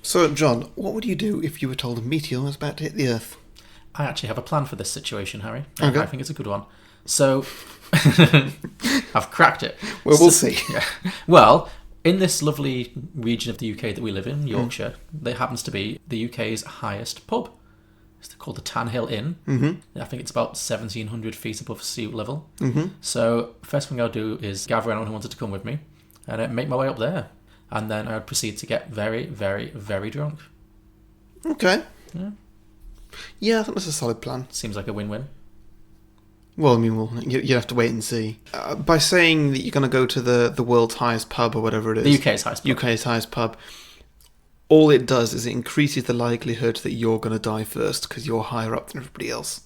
So, John, what would you do if you were told a meteor was about to hit the Earth? I actually have a plan for this situation, Harry. Okay. I think it's a good one. So, I've cracked it. Well, we'll see. Yeah. Well, in this lovely region of the UK that we live in, Yorkshire, there happens to be the UK's highest pub. It's called the Tan Hill Inn. Mm-hmm. I think it's about 1,700 feet above sea level. Mm-hmm. So, first thing I'll do is gather anyone who wanted to come with me and make my way up there. And then I would proceed to get very, very, very drunk. Okay. Yeah, I think that's a solid plan. Seems like a win-win. Well, I mean, you have to wait and see. By saying that you're going to go to the world's highest pub or whatever it is. The UK's highest pub. UK's highest pub. All it does is it increases the likelihood that you're going to die first because you're higher up than everybody else.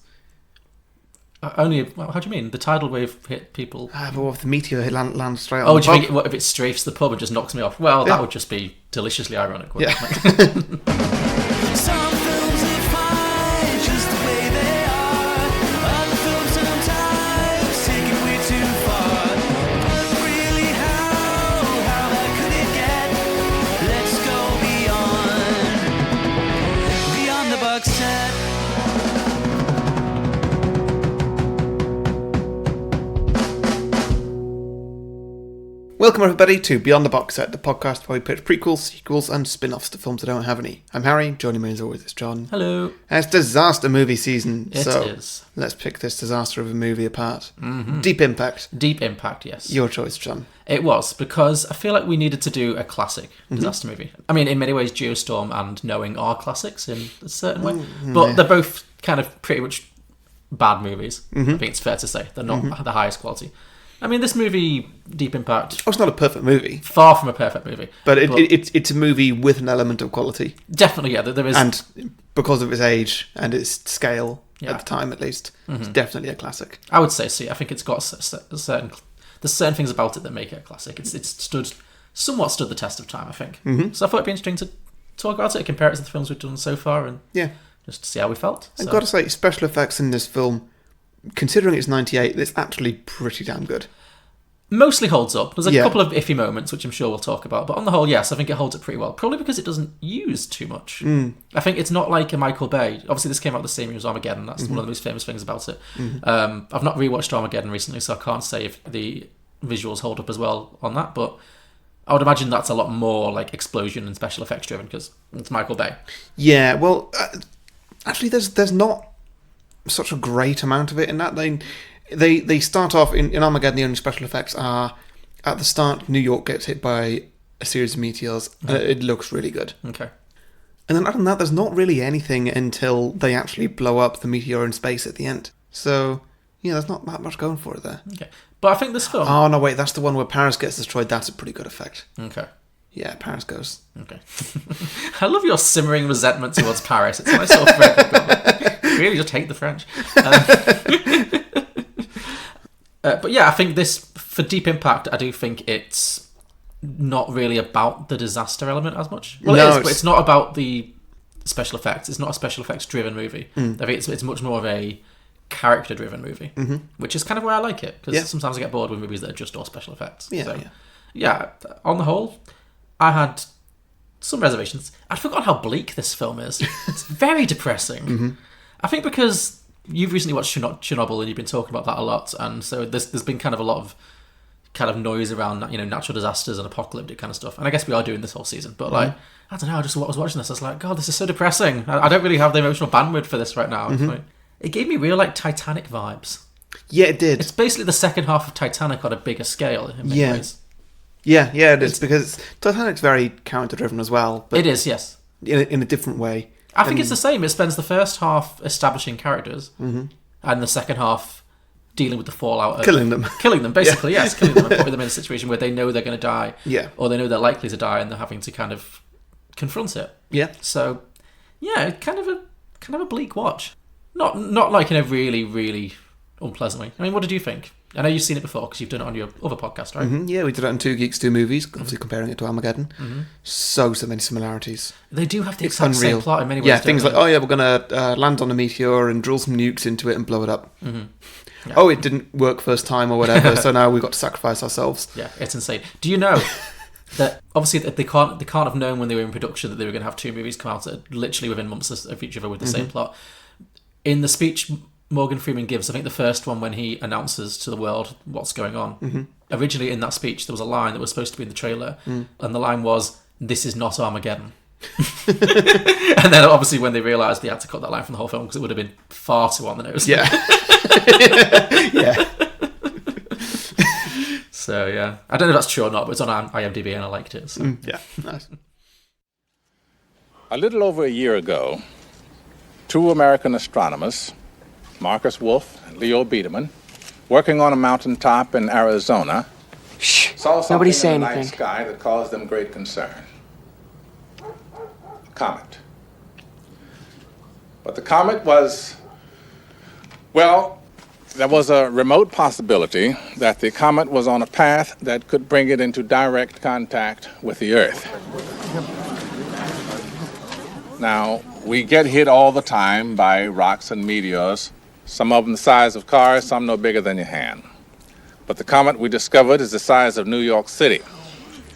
How do you mean? The tidal wave hit people? But what if the meteor lands straight on the the pub? Oh, do you pub? think what if it strafes the pub and just knocks me off? Well, that would just be deliciously ironic, wouldn't Yeah. it? Some films are fine just the way they are. Other films sometimes take it way too far. But really, how bad could it get? Let's go beyond the box set. Welcome everybody to Beyond the Box Set, the podcast where we pitch prequels, sequels and spin-offs to films that don't have any. I'm Harry, joining me as always is John. Hello. And it's disaster movie season, It so is. let's pick this disaster of a movie apart. Mm-hmm. Deep Impact. Deep Impact, yes. Your choice, John. It was, because I feel like we needed to do a classic disaster movie. I mean, in many ways, Geostorm and Knowing are classics in a certain way, but they're both kind of pretty much bad movies. I think it's fair to say. They're not the highest quality. I mean, this movie, Deep Impact... Oh, it's not a perfect movie. Far from a perfect movie. But it's a movie with an element of quality. Definitely, yeah. There is... And because of its age and its scale, Yeah. at the time at least, it's definitely a classic. I would say so. I think it's got certain... There's certain things about it that make it a classic. It's somewhat stood the test of time, I think. So I thought it'd be interesting to talk about it, compare it to the films we've done so far, and just see how we felt. I've got to say, special effects in this film, considering it's 98, it's actually pretty damn good. Mostly holds up. There's a couple of iffy moments, which I'm sure we'll talk about. But on the whole, yes, I think it holds up pretty well. Probably because it doesn't use too much. I think it's not like a Michael Bay. Obviously, this came out the same year as Armageddon. That's one of the most famous things about it. I've not rewatched Armageddon recently, so I can't say if the visuals hold up as well on that. But I would imagine that's a lot more like explosion and special effects driven because it's Michael Bay. Yeah, well, actually, there's not such a great amount of it in that. They start off in Armageddon. The only special effects are at the start. New York gets hit by a series of meteors. It looks really good. Okay. And then other than that, there's not really anything until they actually blow up the meteor in space at the end. So yeah, there's not that much going for it there. Okay. But I think this film... Oh no, wait, that's the one where Paris gets destroyed. That's a pretty good effect. Okay. Yeah, Paris goes. Okay. I love your simmering resentment towards Paris. It's a nice sort of thread. You really just hate the French. But yeah, I think this, for Deep Impact, I do think it's not really about the disaster element as much. Well, no, it is, but it's not about the special effects. It's not a special effects driven movie. I think it's much more of a character driven movie, which is kind of where I like it, because sometimes I get bored with movies that are just all special effects. Yeah, on the whole, I had some reservations. I'd forgotten how bleak this film is. It's very depressing. I think because you've recently watched Chernobyl and you've been talking about that a lot, and so there's been kind of a lot of kind of noise around, natural disasters and apocalyptic kind of stuff. And I guess we are doing this whole season, but like, I don't know, I was watching this, I was like, God, this is so depressing. I don't really have the emotional bandwidth for this right now. Like, it gave me real like Titanic vibes. Yeah, it did. It's basically the second half of Titanic on a bigger scale in many ways. Yeah, it is, because Titanic's very character-driven as well. But it is, yes. In a different way. I think it's the same. It spends the first half establishing characters, and the second half dealing with the fallout of... Killing them. Killing them, basically, yes. Killing them and putting them in a situation where they know they're going to die, or they know they're likely to die, and they're having to kind of confront it. Yeah. So, yeah, kind of a bleak watch. Not like in a really, really unpleasant way. I mean, what did you think? I know you've seen it before because you've done it on your other podcast, right? Yeah, we did it on Two Geeks, Two Movies, obviously comparing it to Armageddon. So many similarities. They do have the exact same plot in many ways. Yeah, things like, we're going to land on a meteor and drill some nukes into it and blow it up. Yeah. Oh, it didn't work first time or whatever, so now we've got to sacrifice ourselves. Yeah, it's insane. Do you know that obviously they can't have known when they were in production that they were going to have 2 movies come out literally within months of each other with the same plot. In the speech Morgan Freeman gives, I think the first one when he announces to the world what's going on, originally in that speech there was a line that was supposed to be in the trailer, and the line was, "This is not Armageddon." And then obviously when they realised they had to cut that line from the whole film because it would have been far too on the nose. Yeah. Yeah. So yeah, I don't know if that's true or not, but it's on IMDb and I liked it. So. Yeah, nice. A little over a year ago, 2 American astronomers, Marcus Wolf and Leo Biederman, working on a mountaintop in Arizona, saw something Nobody say in the anything. night sky that caused them great concern. A comet. But the comet was, well, there was a remote possibility that the comet was on a path that could bring it into direct contact with the Earth. Now, we get hit all the time by rocks and meteors, some of them the size of cars, some no bigger than your hand. But the comet we discovered is the size of New York City,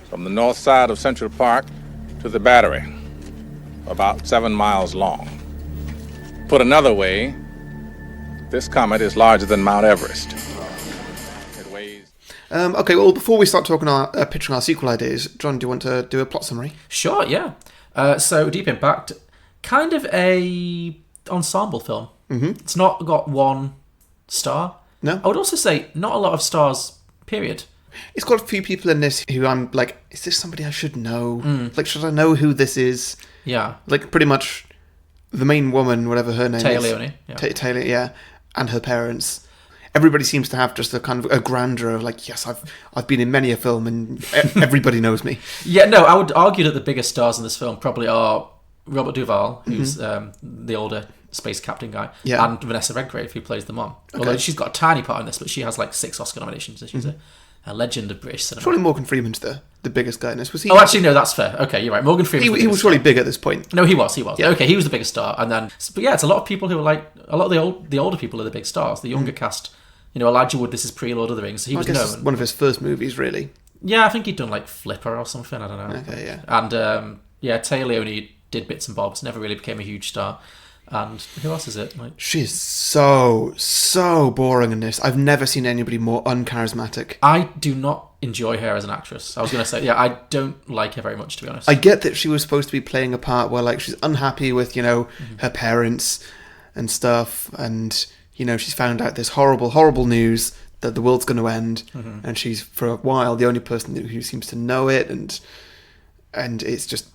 from the north side of Central Park to the Battery, about 7 miles long. Put another way, this comet is larger than Mount Everest. It weighs... Okay, well, before we start talking pitching our sequel ideas, John, do you want to do a plot summary? Sure, yeah. So Deep Impact, kind of a ensemble film. It's not got 1 star. No. I would also say not a lot of stars, period. It's got a few people in this who I'm like, is this somebody I should know? Like, should I know who this is? Yeah. Like, pretty much the main woman, whatever her name Tea is. Leoni. Yeah. Taylor, yeah. And her parents. Everybody seems to have just a kind of a grandeur of like, yes, I've been in many a film and everybody knows me. Yeah, no, I would argue that the biggest stars in this film probably are Robert Duvall, who's the older space captain guy, and Vanessa Redgrave, who plays the mom. Okay. Although she's got a tiny part in this, but she has like 6 Oscar nominations, and she's a legend of British cinema. Surely Morgan Freeman's the biggest guy in this. Was he? Oh, actually, no, that's fair. Okay, you're right. Morgan Freeman. He was surely big at this point. No, he was. Yeah. Okay, he was the biggest star, and then, but yeah, it's a lot of people who are like a lot of the older people are the big stars. The younger cast, you know, Elijah Wood. This is pre-Lord of the Rings, so he was I guess known. one of his first movies, really. Yeah, I think he'd done like Flipper or something. I don't know. Okay, yeah. And Tea Leoni did bits and bobs. Never really became a huge star. And who else is it? Like, She's so boring in this. I've never seen anybody more uncharismatic. I do not enjoy her as an actress. I was going to say, yeah, I don't like her very much, to be honest. I get that she was supposed to be playing a part where, like, she's unhappy with, you know, her parents and stuff, and, you know, she's found out this horrible news that the world's going to end, and she's, for a while, the only person who seems to know it, and it's just...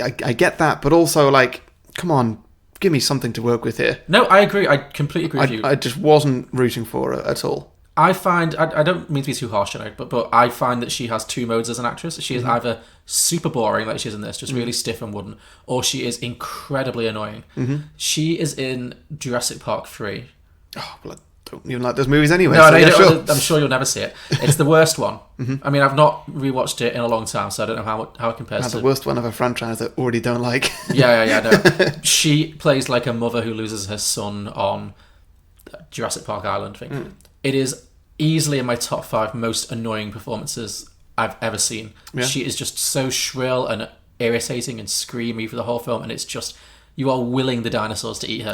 I get that, but also, like, come on, give me something to work with here. No, I agree. I completely agree with you. I just wasn't rooting for her at all. I find, I don't mean to be too harsh on her, but I find that she has 2 modes as an actress. She is either super boring, like she is in this, just really stiff and wooden, or she is incredibly annoying. She is in Jurassic Park 3. Oh, well, I don't even like those movies anyway. No, so no, yeah, sure. I'm sure you'll never see it. It's the worst one. I mean, I've not rewatched it in a long time, so I don't know how it compares That's to... the worst one of a franchise that I already don't like. Yeah, no. She plays like a mother who loses her son on Jurassic Park Island thing. It is easily in my top 5 most annoying performances I've ever seen. Yeah. She is just so shrill and irritating and screamy for the whole film, and it's just... You are willing the dinosaurs to eat her.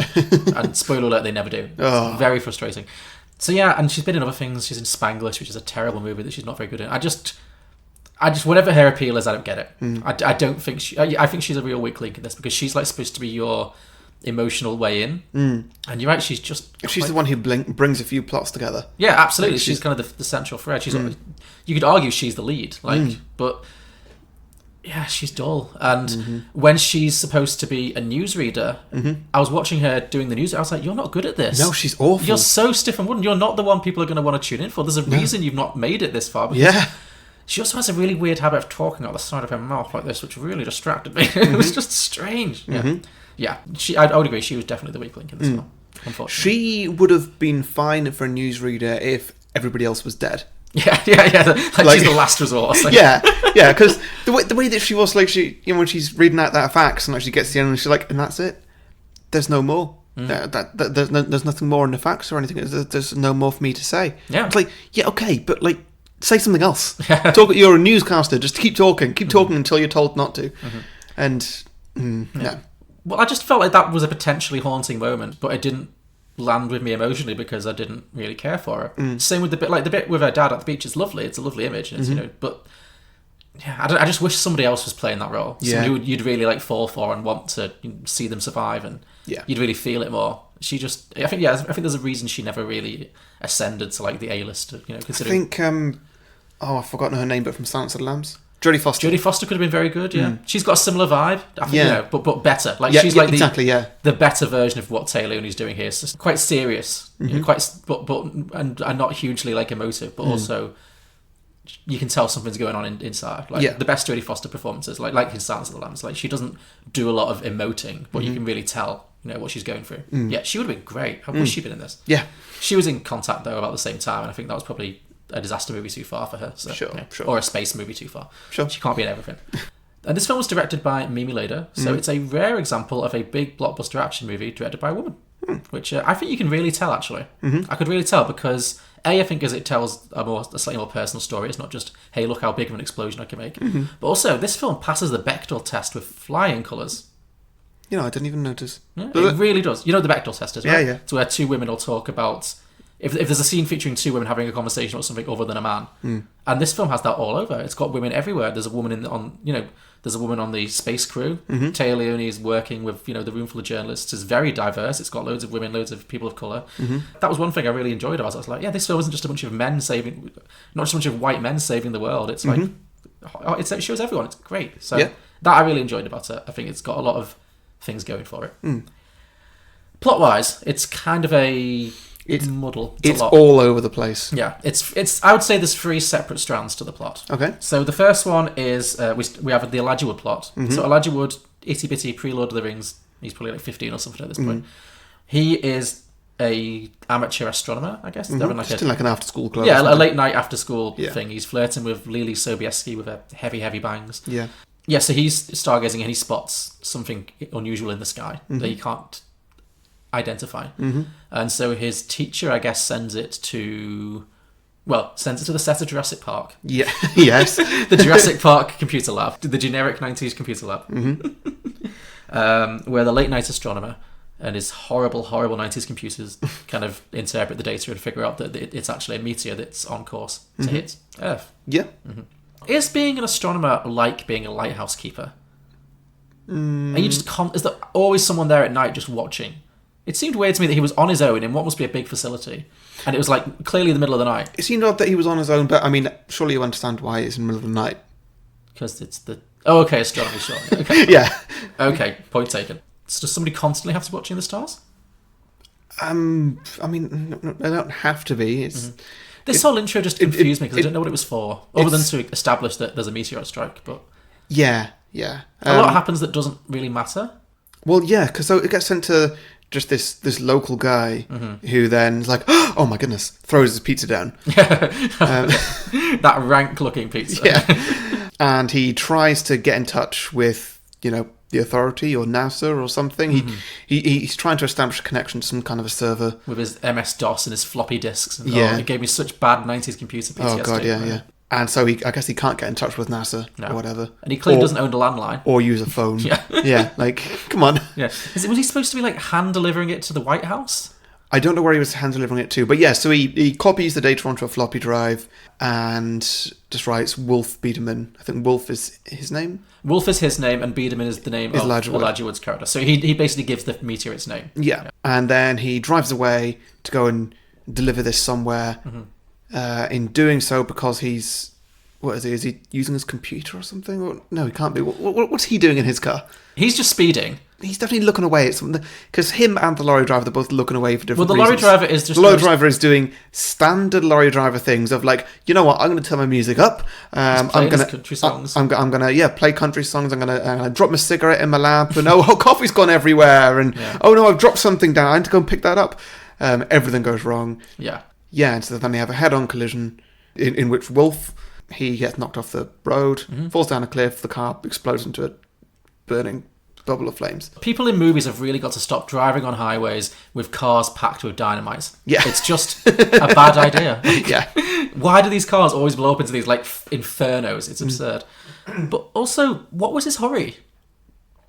And spoiler alert, they never do. It's very frustrating. So yeah, and she's been in other things. She's in Spanglish, which is a terrible movie that she's not very good in. I just whatever her appeal is, I don't get it. I don't think I think she's a real weak link in this, because she's like supposed to be your emotional way in. And you're right, she's just... She's the one who brings a few plots together. Yeah, absolutely. Like she's kind of the central thread. She's you could argue she's the lead, but... Yeah, she's dull. And when she's supposed to be a newsreader, I was watching her doing the news. I was like, you're not good at this. No, she's awful. You're so stiff and wooden. You're not the one people are going to want to tune in for. There's a reason you've not made it this far. Yeah. She also has a really weird habit of talking out the side of her mouth like this, which really distracted me. It was just strange. Yeah. I would agree. She was definitely the weak link in this film, unfortunately. She would have been fine for a newsreader if everybody else was dead. Yeah. Like she's the last resort. Like. Yeah, because the way that she was, like, she, you know, when she's reading out that facts and actually gets to the end and she's like, and that's it. There's no more. There's nothing more in the facts or anything. There's no more for me to say. Yeah. It's like, yeah, okay, but like, say something else. Talk. You're a newscaster. Just keep talking until you're told not to. And no. Well, I just felt like that was a potentially haunting moment, but it didn't land with me emotionally because I didn't really care for her. Same with the bit with her dad at the beach is lovely. It's a lovely image, and it's, but yeah, I just wish somebody else was playing that role. Somebody who you'd really like fall for and want to see them survive, and you'd really feel it more. She just, I think there's a reason she never really ascended to like the A-list. Considering. I think I've forgotten her name, but from Silence of the Lambs. Jodie Foster. Jodie Foster could have been very good, yeah. She's got a similar vibe, I think, but better. Like she's the better version of what Tea Leoni's doing here. It's just quite serious, quite and not hugely like emotive, but also you can tell something's going on inside. Like the best Jodie Foster performances, like in Silence of the Lambs, like she doesn't do a lot of emoting, but you can really tell, what she's going through. Yeah, she would have been great. I wish she'd been in this. Yeah, she was in Contact though about the same time, and I think that was probably a disaster movie too far for her. So, sure. Or a space movie too far. Sure. She can't be in everything. And this film was directed by Mimi Leder, so it's a rare example of a big blockbuster action movie directed by a woman, which I think you can really tell, actually. I could really tell because, I think as it tells a slightly more personal story, it's not just, hey, look how big of an explosion I can make. But also, this film passes the Bechdel test with flying colours. I didn't even notice. Yeah, it really does. You know the Bechdel test is, right? Yeah. It's where two women will talk about... If there's a scene featuring two women having a conversation about something other than a man, and this film has that all over. It's got women everywhere. There's a woman there's a woman on the space crew. Tea Leoni is working with the room full of journalists. It's very diverse. It's got loads of women, loads of people of colour. That was one thing I really enjoyed about it. I was like, this film isn't just a bunch of men saving, not just a bunch of white men saving the world. It's like it shows everyone. It's great. So that I really enjoyed about it. I think it's got a lot of things going for it. Plot wise, it's kind of it's muddle. It's all over the place. Yeah, it's. I would say there's 3 separate strands to the plot. Okay. So the first one is we have the Elijah Wood plot. So Elijah Wood, itty bitty pre-Lord of the Rings. He's probably like 15 or something at this point. He is a amateur astronomer, I guess. Having Just in like an after-school club. Yeah, a late night after-school thing. He's flirting with Lily Sobieski with her heavy bangs. Yeah. Yeah, so he's stargazing and he spots something unusual in the sky that he can't identify. And so his teacher, I guess, sends it to the set of Jurassic Park. Yeah. Yes. The Jurassic Park computer lab. The generic 90s computer lab. Where the late night astronomer and his horrible 90s computers kind of interpret the data and figure out that it's actually a meteor that's on course to hit Earth. Yeah. Is being an astronomer like being a lighthouse keeper? And you just is there always someone there at night just watching? It seemed weird to me that he was on his own in what must be a big facility, and it was like clearly the middle of the night. It seemed odd that he was on his own, but I mean, surely you understand why it's in the middle of the night. Because it's the astronomy, sure. Okay. Yeah. Okay, point taken. So does somebody constantly have to be watching the stars? I mean, they don't have to be. This whole intro just confused me because I didn't know what it was for, other than to establish that there's a meteor strike. But yeah. A lot happens that doesn't really matter. Well, yeah, because so it gets sent to just this local guy who then is like, oh my goodness, throws his pizza down. That rank-looking pizza. Yeah. And he tries to get in touch with, the authority or NASA or something. He's trying to establish a connection to some kind of a server. With his MS-DOS and his floppy disks. And, it gave me such bad 90s computer PTSD. Oh, God, yeah. And so I guess he can't get in touch with NASA or whatever. And he clearly doesn't own a landline. Or use a phone. Yeah, like, come on. Yeah. Was he supposed to be, like, hand-delivering it to the White House? I don't know where he was hand-delivering it to. But yeah, so he copies the data onto a floppy drive and just writes Wolf Biederman. I think Wolf is his name. Wolf is his name, and Biederman is the name of Elijah Wood's character. So he basically gives the meteor its name. Yeah. And then he drives away to go and deliver this somewhere. In doing so, because he's... What is he? Is he using his computer or something? Or, no, he can't be. What's he doing in his car? He's just speeding. He's definitely looking away at something. Because him and the lorry driver, they're both looking away for different reasons. Well, the lorry driver is just... The lorry driver is doing standard lorry driver things of like, you know what, I'm going to turn my music up. I'm going to... country songs. I'm going to, play country songs. I'm going to drop my cigarette in my lap. And coffee's gone everywhere. And oh no, I've dropped something down. I need to go and pick that up. Everything goes wrong. Yeah. Yeah, and so then they have a head-on collision in which Wolf... He gets knocked off the road, falls down a cliff, the car explodes into a burning bubble of flames. People in movies have really got to stop driving on highways with cars packed with dynamite. Yeah. It's just a bad idea. Yeah. Why do these cars always blow up into these like infernos? It's absurd. But also, what was his hurry?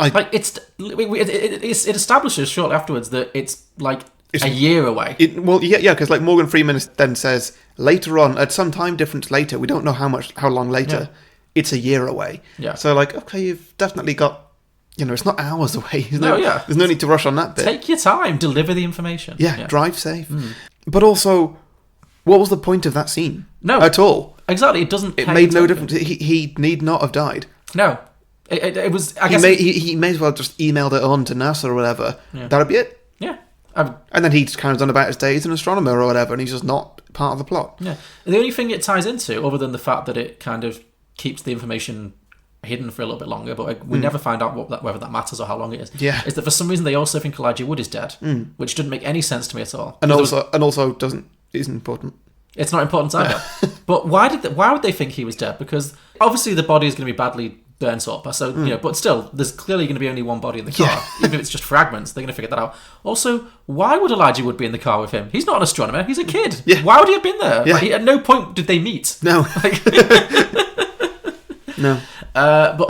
It establishes shortly afterwards that it's like a year away. Because like Morgan Freeman then says later on, at some time difference later, we don't know how long later, it's a year away. Yeah. So like, okay, you've definitely got, it's not hours away. There's no need to rush on that bit. Take your time, deliver the information. Yeah. Drive safe. But also, what was the point of that scene? No. At all. Exactly, it doesn't. It made no difference. He need not have died. No. It was. I guess he may as well just emailed it on to NASA or whatever. Yeah. That'd be it. Yeah. And then he just carries on about his days as an astronomer or whatever, and he's just not part of the plot. Yeah. The only thing it ties into, other than the fact that it kind of keeps the information hidden for a little bit longer, but we never find out whether that matters or how long it is. Yeah. Is that for some reason they also think Elijah Wood is dead, which doesn't make any sense to me at all. And also isn't important. It's not important either. But why would they think he was dead? Because obviously the body is going to be badly burnt up. So but still, there's clearly going to be only one body in the car, even if it's just fragments. They're going to figure that out. Also, why would Elijah Wood be in the car with him? He's not an astronomer. He's a kid. Yeah. Why would he have been there? Yeah. At no point did they meet. No. No.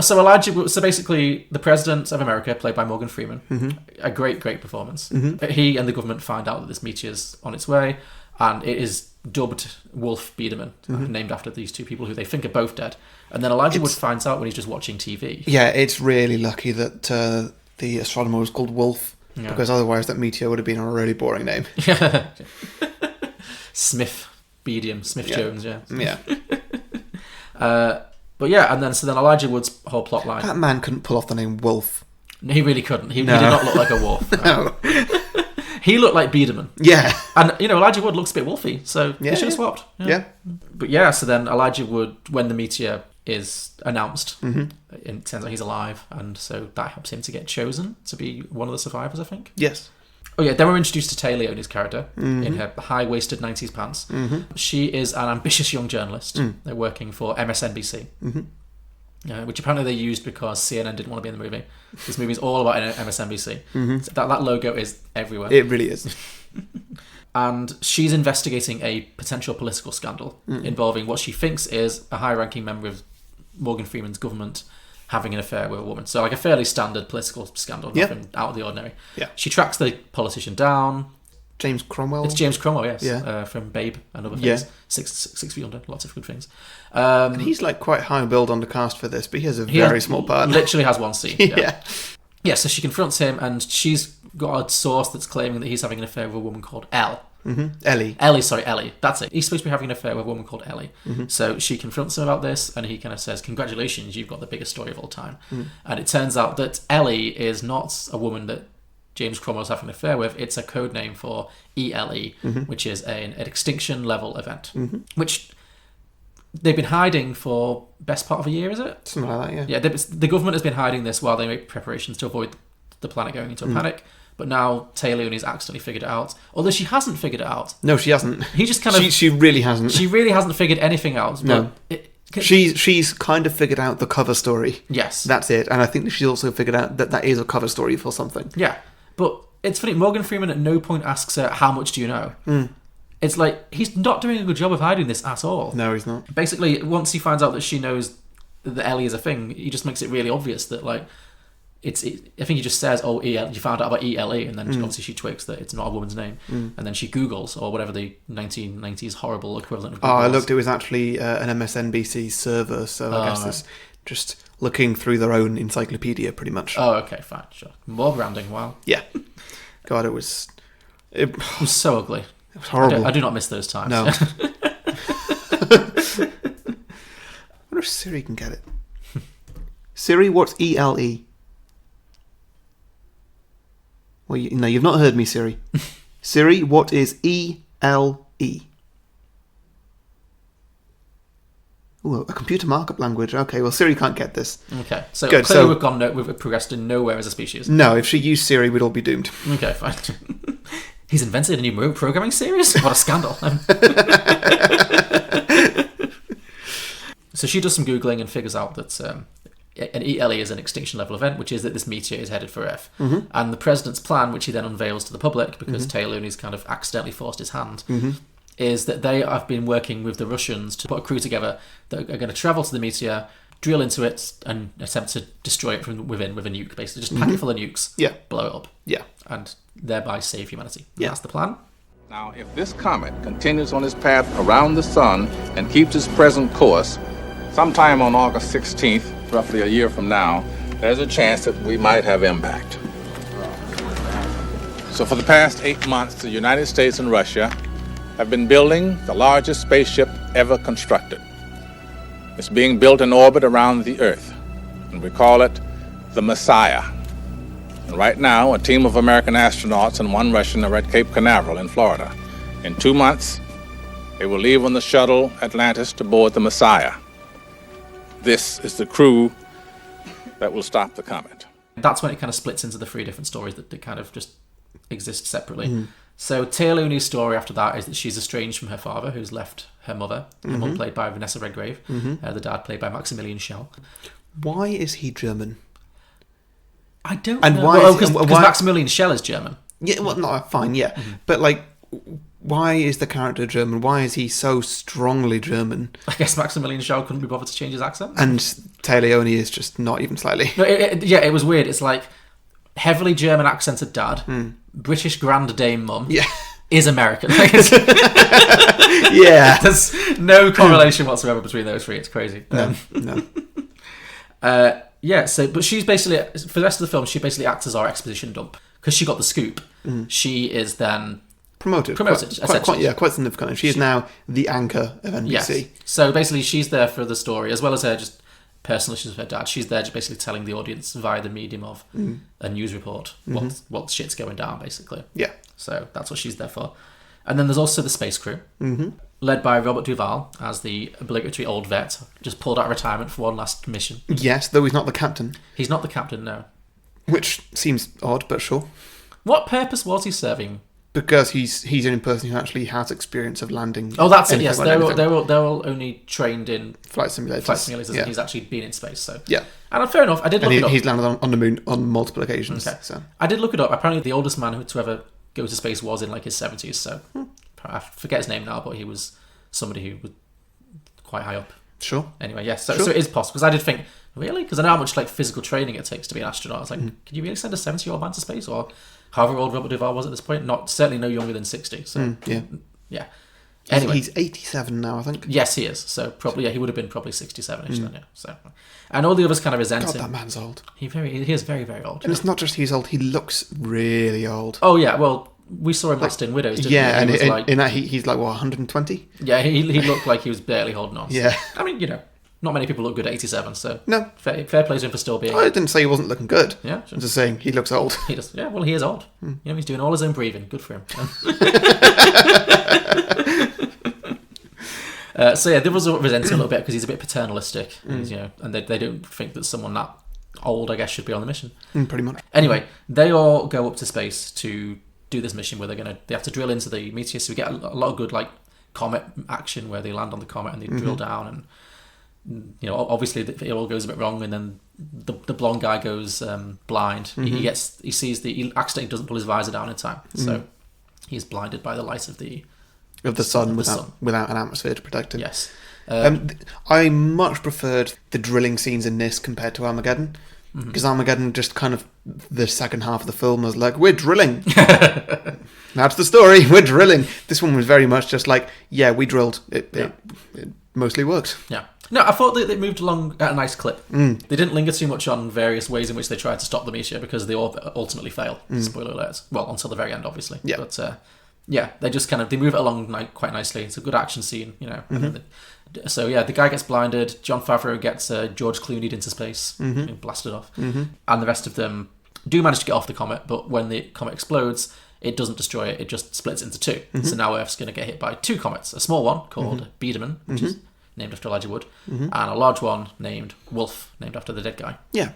So basically, the President of America, played by Morgan Freeman, a great performance. He and the government find out that this meteor's on its way, and it is dubbed Wolf Biederman, named after these two people who they think are both dead. And then Elijah Wood finds out when he's just watching TV. Yeah, it's really lucky that the astronomer was called Wolf, because otherwise that meteor would have been a really boring name. Smith Jones, yeah. Yeah. But yeah, and then Elijah Wood's whole plot line. That man couldn't pull off the name Wolf. He really couldn't. He did not look like a wolf. No. He looked like Biederman. Yeah. And, Elijah Wood looks a bit wolfy, so they should have swapped. Yeah. But so then Elijah Wood, when the meteor is announced, it turns out he's alive, and so that helps him to get chosen to be one of the survivors, I think. Yes. Oh yeah, then we're introduced to Tea Leoni's character in her high-waisted 90s pants. She is an ambitious young journalist. They're working for MSNBC, which apparently they used because CNN didn't want to be in the movie. This movie is all about MSNBC. So that logo is everywhere. It really is. And she's investigating a potential political scandal involving what she thinks is a high-ranking member of Morgan Freeman's government having an affair with a woman. So like a fairly standard political scandal, nothing out of the ordinary. Yeah. She tracks the politician down. James Cromwell? It's James Cromwell, yes. Yeah. From Babe and other things. 6 feet under, lots of good things. And he's like quite high build on the cast for this, but he has a very small part. Literally has one scene. Yeah, so she confronts him, and she's got a source that's claiming that he's having an affair with a woman called Elle. Ellie. That's it. He's supposed to be having an affair with a woman called Ellie. So she confronts him about this, and he kind of says, "Congratulations, you've got the biggest story of all time." And it turns out that Ellie is not a woman that James Cromwell's having an affair with. It's a code name for ELE, which is an extinction level event, which they've been hiding for best part of a year, is it? Something like that, yeah. Yeah, the government has been hiding this while they make preparations to avoid the planet going into a panic. But now Tea Leoni's accidentally figured it out. Although she hasn't figured it out. No, she hasn't. He just kind of... She really hasn't. She really hasn't figured anything out. No. She's kind of figured out the cover story. Yes. That's it. And I think she's also figured out that is a cover story for something. Yeah. But it's funny, Morgan Freeman at no point asks her, how much do you know? It's like, he's not doing a good job of hiding this at all. No, he's not. Basically, once he finds out that she knows that Ellie is a thing, he just makes it really obvious that, like, I think he just says, "Oh, you found out about ELE," and then obviously she twigs that it's not a woman's name, and then she Googles or whatever the 1990s horrible equivalent of Google I looked. It was actually an MSNBC server, so I guess it's just looking through their own encyclopedia, pretty much. Oh, okay, fine, sure. More branding, wow. Yeah. God, it was so ugly. It was horrible. I do not miss those times. No. I wonder if Siri can get it. Siri, what's ELE? Well, you've not heard me, Siri. Siri, what is ELE? Ooh, a computer markup language. Okay, well, Siri can't get this. Okay, so good, clearly we've progressed in nowhere as a species. No, if she used Siri, we'd all be doomed. Okay, fine. He's invented a new programming series? What a scandal. So she does some Googling and figures out that an ELE is an extinction level event, which is that this meteor is headed for Earth. And the president's plan, which he then unveils to the public, because Tea Leoni's kind of accidentally forced his hand, is that they have been working with the Russians to put a crew together that are going to travel to the meteor, drill into it, and attempt to destroy it from within with a nuke, basically. Just pack it full of nukes, blow it up, and thereby save humanity. That's the plan. Now, if this comet continues on its path around the sun and keeps its present course, sometime on August 16th, roughly a year from now, there's a chance that we might have impact. So for the past 8 months, the United States and Russia have been building the largest spaceship ever constructed. It's being built in orbit around the Earth, and we call it the Messiah. And right now, a team of American astronauts and one Russian are at Cape Canaveral in Florida. In 2 months, they will leave on the shuttle Atlantis to board the Messiah. This is the crew that will stop the comet. That's when it kind of splits into the 3 different stories that kind of just exist separately. So Tea Leoni's story after that is that she's estranged from her father, who's left her mother. Her mum played by Vanessa Redgrave. The dad played by Maximilian Schell. Why is he German? I don't And know. why Because Maximilian Schell is German. Yeah, well, no, fine, yeah. But, like, why is the character German? Why is he so strongly German? I guess Maximilian Schell couldn't be bothered to change his accent. And Tea Leoni is just not even slightly. No, it was weird. It's like heavily German accented dad, British grand dame mum, is American. Yeah. There's no correlation whatsoever between those 3. It's crazy. No. But she's basically, for the rest of the film, she basically acts as our exposition dump. Because she got the scoop, she is then Promoted, essentially. quite significantly. She is now the anchor of NBC. Yes. So basically, she's there for the story, as well as her just personal issues with her dad. She's there just basically telling the audience via the medium of a news report what shit's going down, basically. Yeah. So that's what she's there for. And then there's also the space crew, led by Robert Duvall as the obligatory old vet, just pulled out of retirement for one last mission. Yes, though he's not the captain. He's not the captain, no. Which seems odd, but sure. What purpose was he serving? Because he's the only person who actually has experience of landing. Oh, that's it. Yes, like they're all only trained in flight simulators. And he's actually been in space. So yeah, and fair enough. I did look it up. He's landed on the moon on multiple occasions. Okay. So I did look it up. Apparently, the oldest man to ever go to space was in like his 70s. So I forget his name now, but he was somebody who was quite high up. Sure. Anyway, yes. So it is possible, because I did think, really? Because I know how much like physical training it takes to be an astronaut. I was like, can you really send a 70-year-old man to space? Or however old Robert Duvall was at this point, certainly no younger than 60. So yeah. Anyway, he's 87 now, I think. Yes, he is. So probably he would have been probably 67ish then. Yeah. So, and all the others kind of resent him. God, that man's old. He is very, very old. And it's not just he's old; he looks really old. Oh yeah, well, we saw him last in Widows, didn't we? And in that he's like, what, 120? Yeah, he looked like he was barely holding on. Yeah. I mean, not many people look good at 87, so no. Fair play to him for still being... I didn't say he wasn't looking good. Yeah. Sure. I'm just saying he looks old. He does. Yeah, well, he is old. He's doing all his own breathing. Good for him. So yeah, there was resenting a little bit because he's a bit paternalistic, and they don't think that someone that old, I guess, should be on the mission. Pretty much. Anyway, they all go up to space to do this mission where they have to drill into the meteor, so we get a lot of good like comet action where they land on the comet and they drill down, and obviously it all goes a bit wrong, and then the blonde guy goes blind. He accidentally doesn't pull his visor down in time, so he's blinded by the light of the sun without an atmosphere to protect him. Yes. I much preferred the drilling scenes in this compared to Armageddon, because Armageddon, just kind of the second half of the film was like, we're drilling. That's the story, we're drilling. This one was very much just like, yeah, we drilled. It mostly worked. Yeah. No, I thought that they moved along at a nice clip. They didn't linger too much on various ways in which they tried to stop the meteor, because they all ultimately fail. Spoiler alert. Well, until the very end, obviously. Yeah. But they just they move it along quite nicely. It's a good action scene, So yeah, the guy gets blinded. Jon Favreau gets George Clooney'd into space, blasted off, and the rest of them do manage to get off the comet. But when the comet explodes, it doesn't destroy it; it just splits into two. So now Earth's going to get hit by two comets: a small one called Biedermann, which is named after Elijah Wood, and a large one named Wolf, named after the dead guy. Yeah.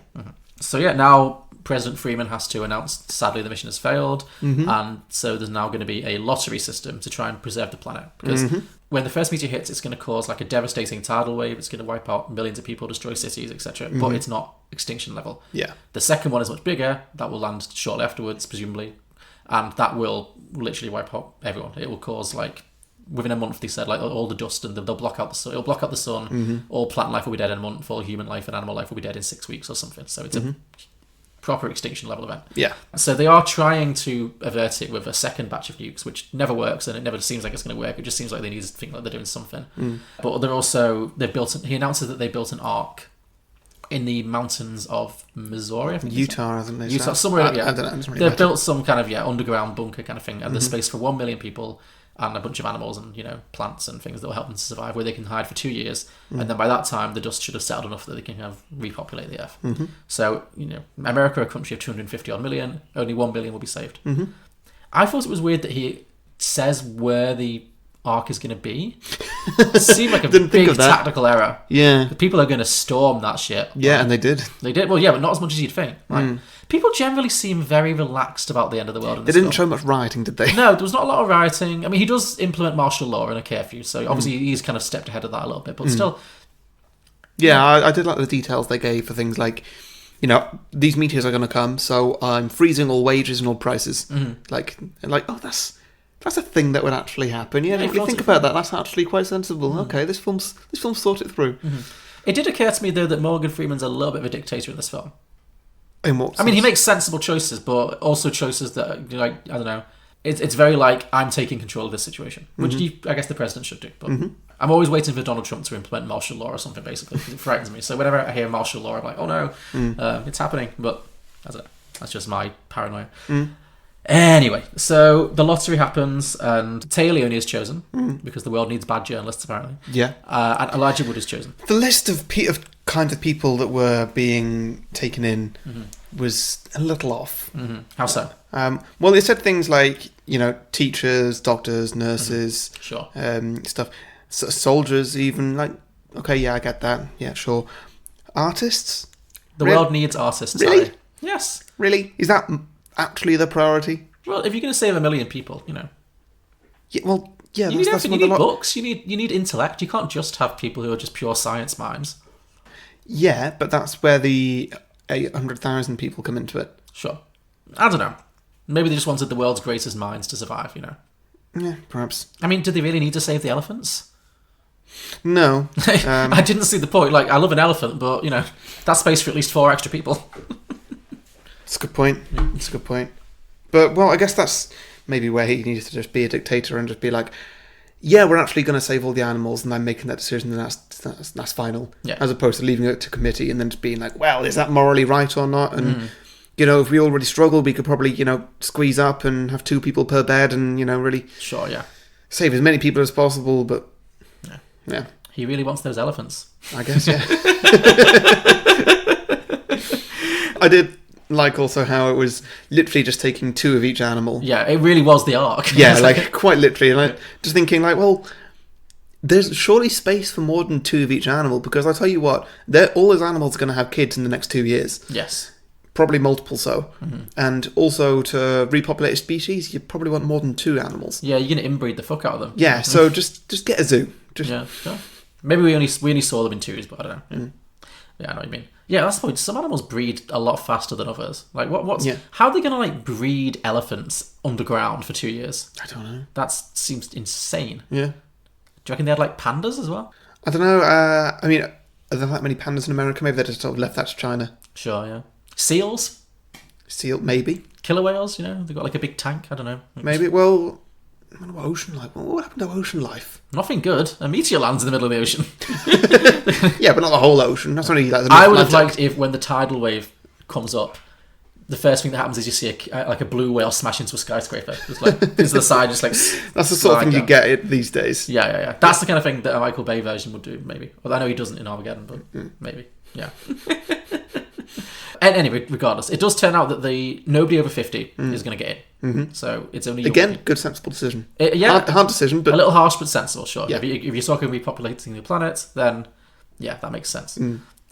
So yeah, now President Freeman has to announce, sadly, the mission has failed, and so there's now going to be a lottery system to try and preserve the planet, because when the first meteor hits, it's going to cause like a devastating tidal wave. It's going to wipe out millions of people, destroy cities, etc. But it's not extinction level. Yeah. The second one is much bigger. That will land shortly afterwards, presumably, and that will literally wipe out everyone. It will cause like within a month, they said, like, all the dust and they'll block out the sun. It'll block out the sun. All plant life will be dead in a month. All human life and animal life will be dead in 6 weeks or something. So it's a proper extinction level event. Yeah. So they are trying to avert it with a second batch of nukes, which never works, and it never seems like it's going to work. It just seems like they need to think like they're doing something. But he announces that they built an ark in the mountains of Missouri, I think. Utah, I think they Utah, said. somewhere. I don't know. It doesn't really They've matter. built some kind of underground bunker kind of thing, and there's space for 1 million people and a bunch of animals and plants and things that will help them to survive, where they can hide for 2 years, and then by that time the dust should have settled enough that they can kind of repopulate the earth. So America, a country of 250 odd million, only 1 billion will be saved. I thought it was weird that he says where the ark is going to be. It seemed like a big tactical error. Yeah. People are going to storm that shit. Yeah, and they did. They did. Well, yeah, but not as much as you'd think. Like, people generally seem very relaxed about the end of the world in They this didn't film. show much rioting, did they? No, there was not a lot of rioting. I mean, he does implement martial law and a curfew, so obviously he's kind of stepped ahead of that a little bit, but still... Yeah, I did like the details they gave for things like, these meteors are going to come, so I'm freezing all wages and all prices. Like, oh, that's a thing that would actually happen. Yeah, if you think about that, that's actually quite sensible. Okay, this film's thought it through. It did occur to me, though, that Morgan Freeman's a little bit of a dictator in this film. In what sense? I mean, he makes sensible choices, but also choices that, I don't know, it's very like, I'm taking control of this situation, which I guess the president should do. But I'm always waiting for Donald Trump to implement martial law or something, basically, because it frightens me. So whenever I hear martial law, I'm like, oh no, it's happening. But I don't know, that's just my paranoia. Anyway, so the lottery happens, and Tea Leoni is chosen, because the world needs bad journalists, apparently. Yeah. And Elijah Wood is chosen. The list of kind of people that were being taken in was a little off. How so? Well, it said things like, teachers, doctors, nurses, Sure. stuff. Soldiers, even, like, okay, yeah, I get that. Yeah, sure. Artists? The world needs artists. Really? Harry. Yes. Really? Is that actually the priority? Well, if you're going to save 1 million people, Yeah, well, yeah, you need that's everything. You need books. You need intellect. You can't just have people who are just pure science minds. Yeah, but that's where the 800,000 people come into it. Sure. I don't know. Maybe they just wanted the world's greatest minds to survive, Yeah, perhaps. I mean, did they really need to save the elephants? No. I didn't see the point. Like, I love an elephant, but, that's space for at least 4 extra people. That's a good point. That's a good point. But, well, I guess that's maybe where he needed to just be a dictator and just be like, yeah, we're actually going to save all the animals, and I'm making that decision, and that's final. Yeah. As opposed to leaving it to committee and then just being like, well, is that morally right or not? And, if we already struggle, we could probably, squeeze up and have 2 people per bed and, really Sure, yeah. save as many people as possible, but yeah. He really wants those elephants. I guess, yeah. I did like also how it was literally just taking 2 of each animal. Yeah, it really was the ark. Yeah, like quite literally. And I just thinking like, well, there's surely space for more than 2 of each animal, because I tell you what, all those animals are going to have kids in the next 2 years. Yes. Probably multiple so. And also to repopulate a species, you probably want more than 2 animals. Yeah, you're going to inbreed the fuck out of them. Yeah, so just get a zoo. Yeah, sure. Maybe we only saw them in 2s, but I don't know. Yeah, I know what you mean. Yeah, that's the point. Some animals breed a lot faster than others. Like, how are they going to, like, breed elephants underground for 2 years? I don't know. That seems insane. Yeah. Do you reckon they had, like, pandas as well? I don't know. I mean, are there that many pandas in America? Maybe they just sort of left that to China. Sure, yeah. Seals? Seal, maybe. Killer whales, they've got, like, a big tank. I don't know. Maybe. Well, I wonder what ocean life. What happened to ocean life? Nothing good. A meteor lands in the middle of the ocean. Yeah, but not the whole ocean. That's only like the I would have liked if, when the tidal wave comes up, the first thing that happens is you see a blue whale smash into a skyscraper. Just like to the side, just like. That's the sort of thing you get these days. Yeah. That's the kind of thing that a Michael Bay version would do, maybe. Well, I know he doesn't in Armageddon, but maybe. Yeah. And anyway, regardless, it does turn out that nobody over 50 is going to get in. So it's only again good sensible decision. Yeah, hard decision, but a little harsh but sensible. Sure. Yeah. If you're talking repopulating the planet, then yeah, that makes sense.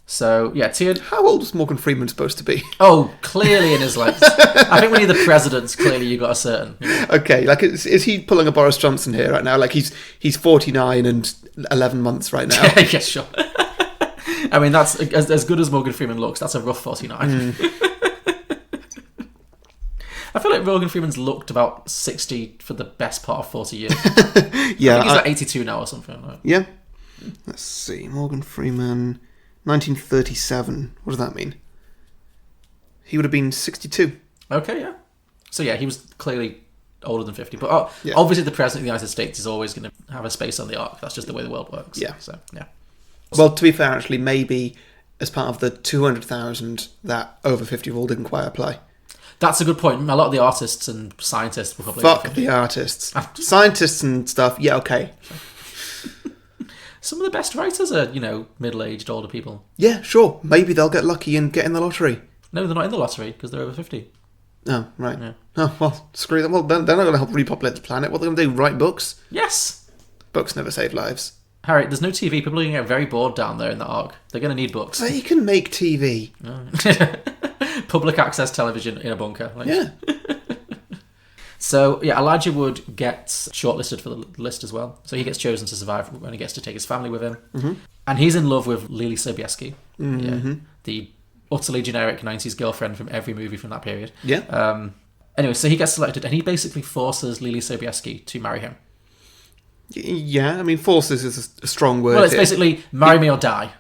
So yeah, how old was Morgan Freeman supposed to be? Oh, clearly in his late. I think when you're the president, clearly you got a certain. Okay, like is he pulling a Boris Johnson here right now? Like he's 49 and 11 months right now. Yeah, sure. I mean, that's as good as Morgan Freeman looks. That's a rough 49. I feel like Morgan Freeman's looked about 60 for the best part of 40 years. Yeah, I think he's like 82 now or something. Like. Yeah. Let's see. Morgan Freeman, 1937. What does that mean? He would have been 62. Okay, yeah. So yeah, he was clearly older than 50. But Yeah. obviously the President of the United States is always going to have a space on the Ark. That's just the way the world works. Yeah. So, yeah. Well, to be fair, actually, maybe as part of the 200,000 that over 50 rule didn't quite apply. That's a good point. A lot of the artists and scientists will probably... Fuck the artists. Scientists and stuff, yeah, okay. Some of the best writers are, middle-aged, older people. Yeah, sure. Maybe they'll get lucky and get in the lottery. No, they're not in the lottery because they're over 50. Oh, right. Yeah. Oh, well, screw them. Well, they're not going to help repopulate the planet. What are they going to do? Write books? Yes! Books never save lives. Harry, there's no TV. People are going to get very bored down there in the Ark. They're going to need books. They can make TV. Public access television in a bunker. Yeah. So, yeah, Elijah Wood gets shortlisted for the list as well. So he gets chosen to survive when he gets to take his family with him. Mm-hmm. And he's in love with Lily Sobieski, the utterly generic 90s girlfriend from every movie from that period. Yeah. Anyway, so he gets selected, and he basically forces Lily Sobieski to marry him. Yeah, I mean, forces is a strong word. Well, it's here. basically marry me or die.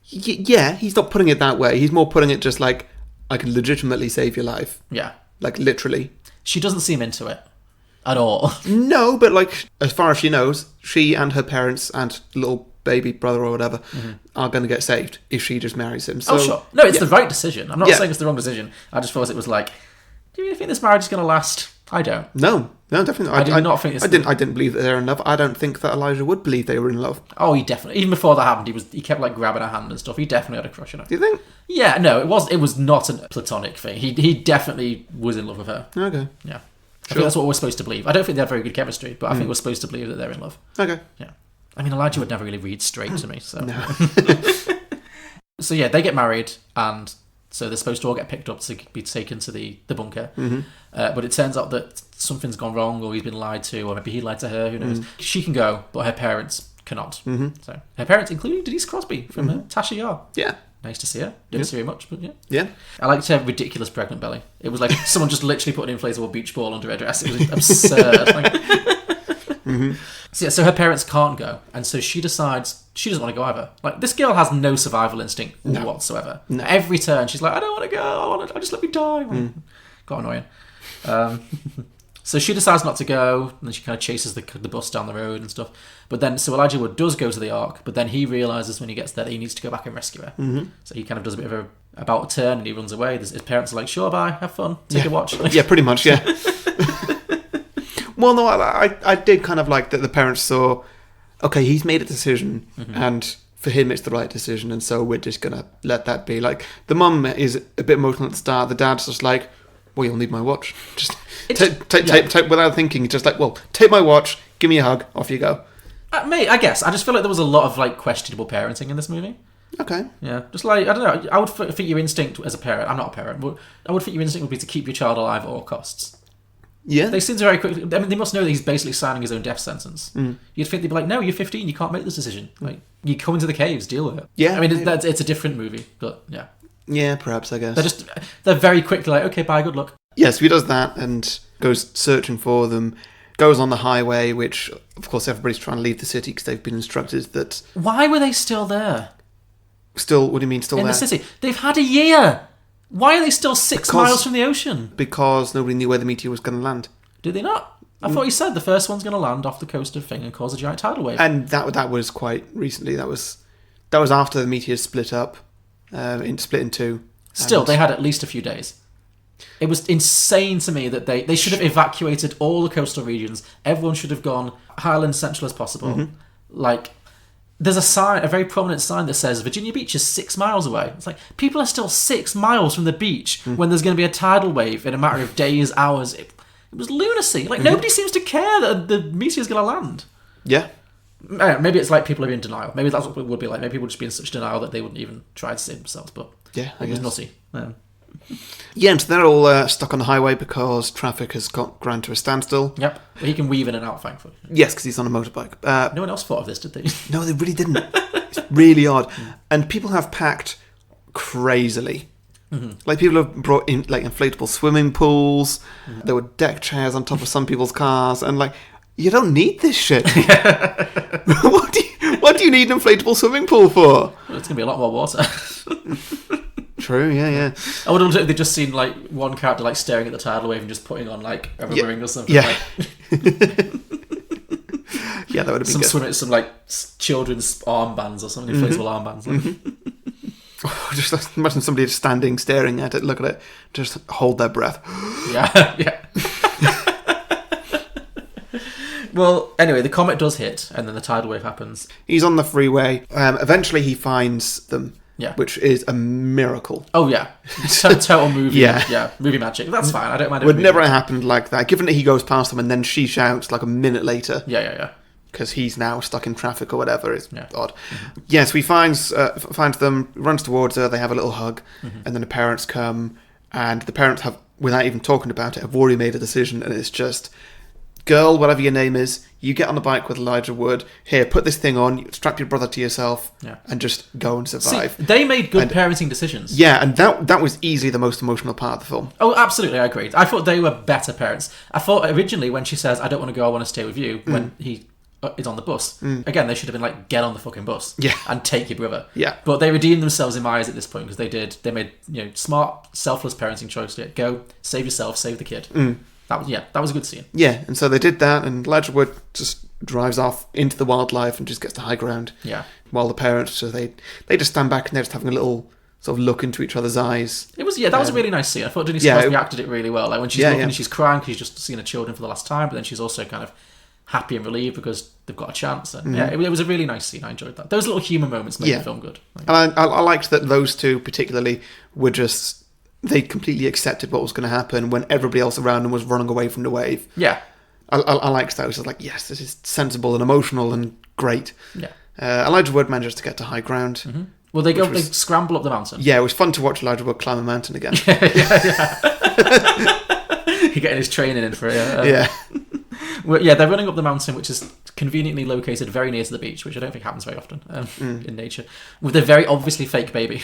Yeah, he's not putting it that way. He's more putting it just like, I can legitimately save your life. Yeah. Like, literally. She doesn't seem into it at all. No, but like, as far as she knows, she and her parents and little baby brother or whatever are going to get saved if she just marries him. So, Sure. No, it's the right decision. I'm not saying it's the wrong decision. I just thought it was like, do you really think this marriage is going to last? I don't. No, definitely. I do not think it's... I didn't believe that they were in love. I don't think that Elijah would believe they were in love. Oh, he definitely... Even before that happened, he kept like grabbing her hand and stuff. He definitely had a crush on her. Do you think? Yeah, no, it was not a platonic thing. He definitely was in love with her. Okay. Yeah. I think that's what we're supposed to believe. I don't think they have very good chemistry, but I think we're supposed to believe that they're in love. Okay. Yeah. I mean, Elijah would never really read straight to me, so... No. So yeah, they get married, and so they're supposed to all get picked up to be taken to the bunker. Mm-hmm. But it turns out that something's gone wrong, or he's been lied to, or maybe he lied to her, who knows. She can go, but her parents cannot. Mm-hmm. So her parents, including Denise Crosby from Tasha Yar. Yeah. Nice to see her. Didn't see her much, but yeah. Yeah. I liked her ridiculous pregnant belly. It was like someone just literally put an inflatable beach ball under her dress. It was absurd. So her parents can't go, and so she decides she doesn't want to go either. Like, this girl has no survival instinct whatsoever. No. Every turn she's like, I don't want to go. I just let me die. Got annoying. So she decides not to go, and then she kind of chases the bus down the road and stuff. But then, so Elijah Wood does go to the Ark, but then he realises when he gets there that he needs to go back and rescue her. Mm-hmm. So he kind of does a bit of a about turn, and he runs away. His parents are like, sure, bye, have fun, take a watch. Yeah, pretty much, yeah. Well, no, I did kind of like that the parents saw, okay, he's made a decision, and for him it's the right decision, and so we're just going to let that be. Like, the mum is a bit emotional at the start, the dad's just like, well, you'll need my watch. Just take without thinking, just like, well, take my watch, give me a hug, off you go. Mate, I guess. I just feel like there was a lot of, like, questionable parenting in this movie. Okay. Yeah. Just like, I don't know, I would think your instinct as a parent, I'm not a parent, but I would think your instinct would be to keep your child alive at all costs. Yeah. They seem to very quickly... I mean, they must know that he's basically signing his own death sentence. You'd think they'd be like, no, you're 15, you can't make this decision. Like, you go into the caves, deal with it. Yeah. I mean, it's a different movie, but yeah. Yeah, perhaps, I guess. They're very quickly like, okay, bye, good luck. Yes, he does that and goes searching for them, goes on the highway, which, of course, everybody's trying to leave the city because they've been instructed that... Why were they still there? Still, what do you mean still in there? The city. They've had a year. Why are they still 6 miles from the ocean? Because nobody knew where the meteor was going to land. Did they not? I thought you said the first one's going to land off the coast of Thing and cause a giant tidal wave. And that was quite recently. That was after the meteor split up, split in two. Still, they had at least a few days. It was insane to me that they should have evacuated all the coastal regions. Everyone should have gone Highland Central as possible. Like, there's a sign, a very prominent sign that says Virginia Beach is 6 miles away. It's like, people are still 6 miles from the beach when there's going to be a tidal wave in a matter of days, hours. It was lunacy. Like, nobody seems to care that the meteor's going to land. Yeah. Maybe it's like people are in denial. Maybe that's what it would be like. Maybe people would just be in such denial that they wouldn't even try to save themselves. But yeah, it was nutty. Yeah, and so they're all stuck on the highway because traffic has got ground to a standstill. Yep. But he can weave in and out, thankfully. Yes, because he's on a motorbike. No one else thought of this, did they? No, they really didn't. It's really odd. And people have packed crazily. Like, people have brought in, like, inflatable swimming pools. There were deck chairs on top of some people's cars. And, like, you don't need this shit. What do you need an inflatable swimming pool for? Well, it's going to be a lot more water. True, yeah. I would have loved if they'd just seen, like, one character, like, staring at the tidal wave and just putting on, like, a rubber ring or something. Yeah. Like, Yeah, that would have been good. Some like children's armbands or something, inflatable armbands. Like. Just imagine somebody just standing, staring at it, look at it, just hold their breath. Yeah. Well, anyway, the comet does hit, and then the tidal wave happens. He's on the freeway. Eventually, he finds them. Yeah. Which is a miracle. Oh, yeah. Total movie. Yeah, movie magic. That's fine. I don't mind it. Would never have happened like that. Given that he goes past them and then she shouts like a minute later. Yeah. Because he's now stuck in traffic or whatever. It's odd. Mm-hmm. Yes, we finds them, runs towards her, they have a little hug, and then the parents come, and the parents have, without even talking about it, have already made a decision, and it's just, girl, whatever your name is, you get on the bike with Elijah Wood, here, put this thing on, strap your brother to yourself, and just go and survive. See, they made good parenting decisions. Yeah, and that was easily the most emotional part of the film. Oh, absolutely, I agree. I thought they were better parents. I thought originally when she says, I don't want to go, I want to stay with you, when he is on the bus, again, they should have been like, get on the fucking bus and take your brother. Yeah. But they redeemed themselves in my eyes at this point, because they made smart, selfless parenting choice. Go, save yourself, save the kid. That was a good scene. Yeah, and so they did that, and Elijah Wood just drives off into the wildlife and just gets to high ground. Yeah. While the parents, so they just stand back and they're just having a little sort of look into each other's eyes. It was that was a really nice scene. I thought Denise Crosby acted it really well. Like when she's looking and she's crying because she's just seen her children for the last time, but then she's also kind of happy and relieved because they've got a chance. And it was a really nice scene. I enjoyed that. Those little human moments made the film good. And I liked that those two particularly were just, they completely accepted what was going to happen when everybody else around them was running away from the wave. Yeah. I liked that. It was just like, yes, this is sensible and emotional and great. Yeah. Elijah Wood manages to get to high ground. Well, they scramble up the mountain. Yeah, it was fun to watch Elijah Wood climb a mountain again. He getting his training in for it. Well, they're running up the mountain, which is conveniently located very near to the beach, which I don't think happens very often in nature, with a very obviously fake baby.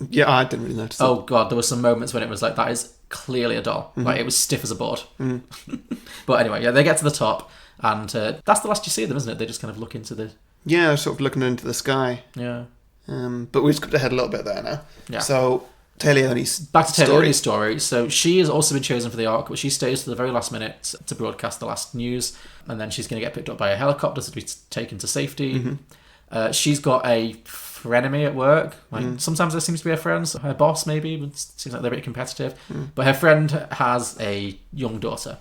Yeah, I didn't really notice. Oh god, there were some moments when it was like, that is clearly a doll. Like, it was stiff as a board. But anyway, they get to the top, and that's the last you see of them, isn't it? They just kind of look into the... Yeah, sort of looking into the sky. Yeah. But we've skipped ahead a little bit there now. Yeah. So, Tea Leoni's back to Tea Leoni's story. So she has also been chosen for the Ark, but she stays to the very last minute to broadcast the last news, and then she's going to get picked up by a helicopter to be taken to safety. She's got a frenemy at work. Like sometimes there seems to be a friend, her boss maybe, but it seems like they're a bit competitive. But her friend has a young daughter.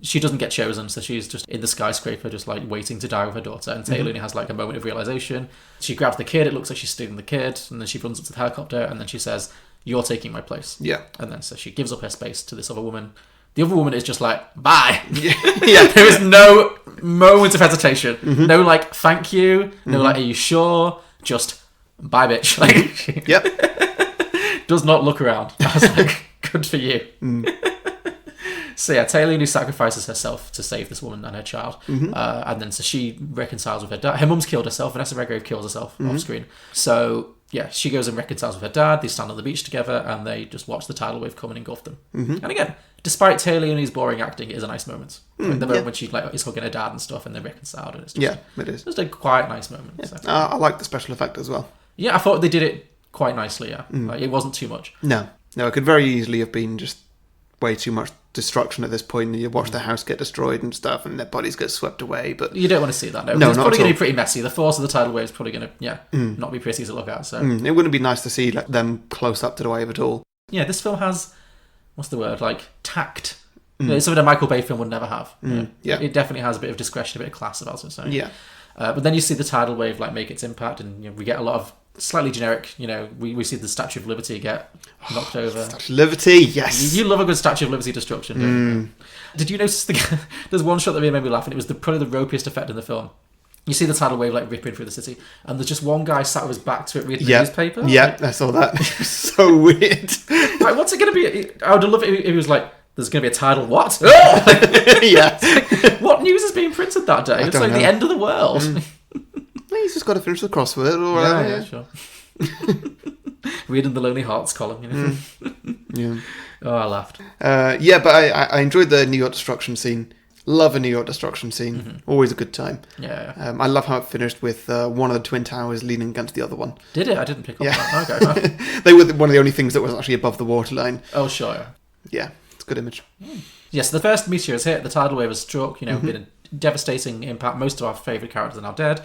She doesn't get chosen, so she's just in the skyscraper, just like waiting to die with her daughter. And Tea Leoni has like a moment of realization. She grabs the kid. It looks like she's stealing the kid, and then she runs up to the helicopter, and then she says, "You're taking my place." Yeah. And then so she gives up her space to this other woman. The other woman is just like, bye. Yeah. There is no moment of hesitation. No like, thank you. No like, are you sure? Just, bye, bitch. Like, Yep. Does not look around. I was like, good for you. So yeah, Tea Leoni sacrifices herself to save this woman and her child. And then so she reconciles with her dad. Her mum's killed herself. Vanessa Redgrave kills herself off screen. So yeah, she goes and reconciles with her dad. They stand on the beach together and they just watch the tidal wave come and engulf them. And again, despite Tea Leoni's boring acting, it is a nice moment. The moment when she like is hugging her dad and stuff and they're reconciled. And it's just, it is. Just a quite nice moment. Yeah. So. I like the special effect as well. Yeah, I thought they did it quite nicely, Like, it wasn't too much. No, it could very easily have been just way too much destruction at this point, and you watch the house get destroyed and stuff, and their bodies get swept away. But you don't want to see that. No, it's probably going to be pretty messy. The force of the tidal wave is probably going to, not be pretty to look at. So it wouldn't be nice to see like them close up to the wave at all. Yeah, this film has, what's the word? Like tact. It's something a Michael Bay film would never have. Yeah, it definitely has a bit of discretion, a bit of class about it. So yeah, but then you see the tidal wave like make its impact, and we get a lot of slightly generic, we see the Statue of Liberty get knocked over. Statue of Liberty, yes. You love a good Statue of Liberty destruction, don't you? Did you notice there's one shot that really made me laugh, and it was probably the ropiest effect in the film. You see the tidal wave like ripping through the city, and there's just one guy sat with his back to it reading the newspaper. Yeah, I saw that. So weird. Like, what's it going to be? I would love it if he was like, there's going to be a tidal what? Yeah. What news is being printed that day? It's like the end of the world. He's just got to finish the crossword or whatever. Yeah, sure. Reading the Lonely Hearts column, you know. Yeah. Oh, I laughed. Yeah, but I enjoyed the New York destruction scene. Love a New York destruction scene. Always a good time. Yeah. I love how it finished with one of the Twin Towers leaning against the other one. Did it? I didn't pick up Yeah. that. Okay. They were one of the only things that was actually above the waterline. Oh, sure. Yeah, it's a good image. Yes, the first meteor has hit. The tidal wave has struck. You know, been a devastating impact. Most of our favourite characters are now dead.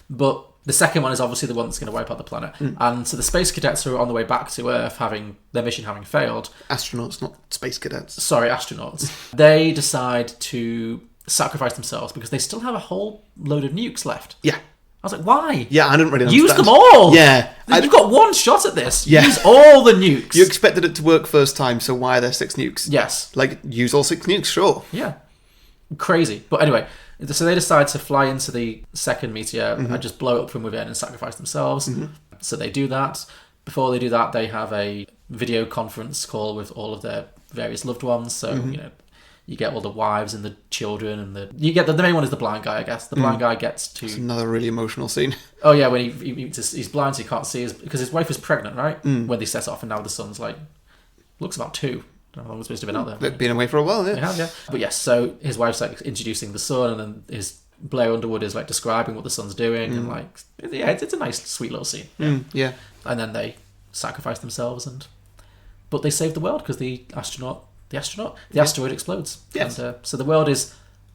But the second one is obviously the one that's going to wipe out the planet. And so the space cadets are on the way back to Earth, having their mission having failed. Astronauts, not space cadets. Sorry, astronauts. They decide to sacrifice themselves because they still have a whole load of nukes left. Yeah. I was like, why? Yeah, I didn't really understand. Use them all! Yeah. You've got one shot at this. Yeah. Use all the nukes. You expected it to work first time, so why are there 6 nukes? Yes. Like, use all 6 nukes, sure. Yeah. Crazy. But anyway, so they decide to fly into the second meteor and just blow it up from within and sacrifice themselves. So they do that. Before they do that, they have a video conference call with all of their various loved ones. So, you know, you get all the wives and the children and the main one is the blind guy, I guess. The blind guy gets to... It's another really emotional scene. Oh yeah, when he's blind, so he can't see because his wife is pregnant, right? When they set off, and now the son's like looks about 2. I don't know how long it's supposed to have been out there. They've been away for a while, yeah. They have, yeah. But yes, so his wife's like introducing the son, and then Blair Underwood is like describing what the son's doing, and like it's a nice, sweet little scene. Yeah. And then they sacrifice themselves, but they save the world because the asteroid explodes. Yes. And so the world is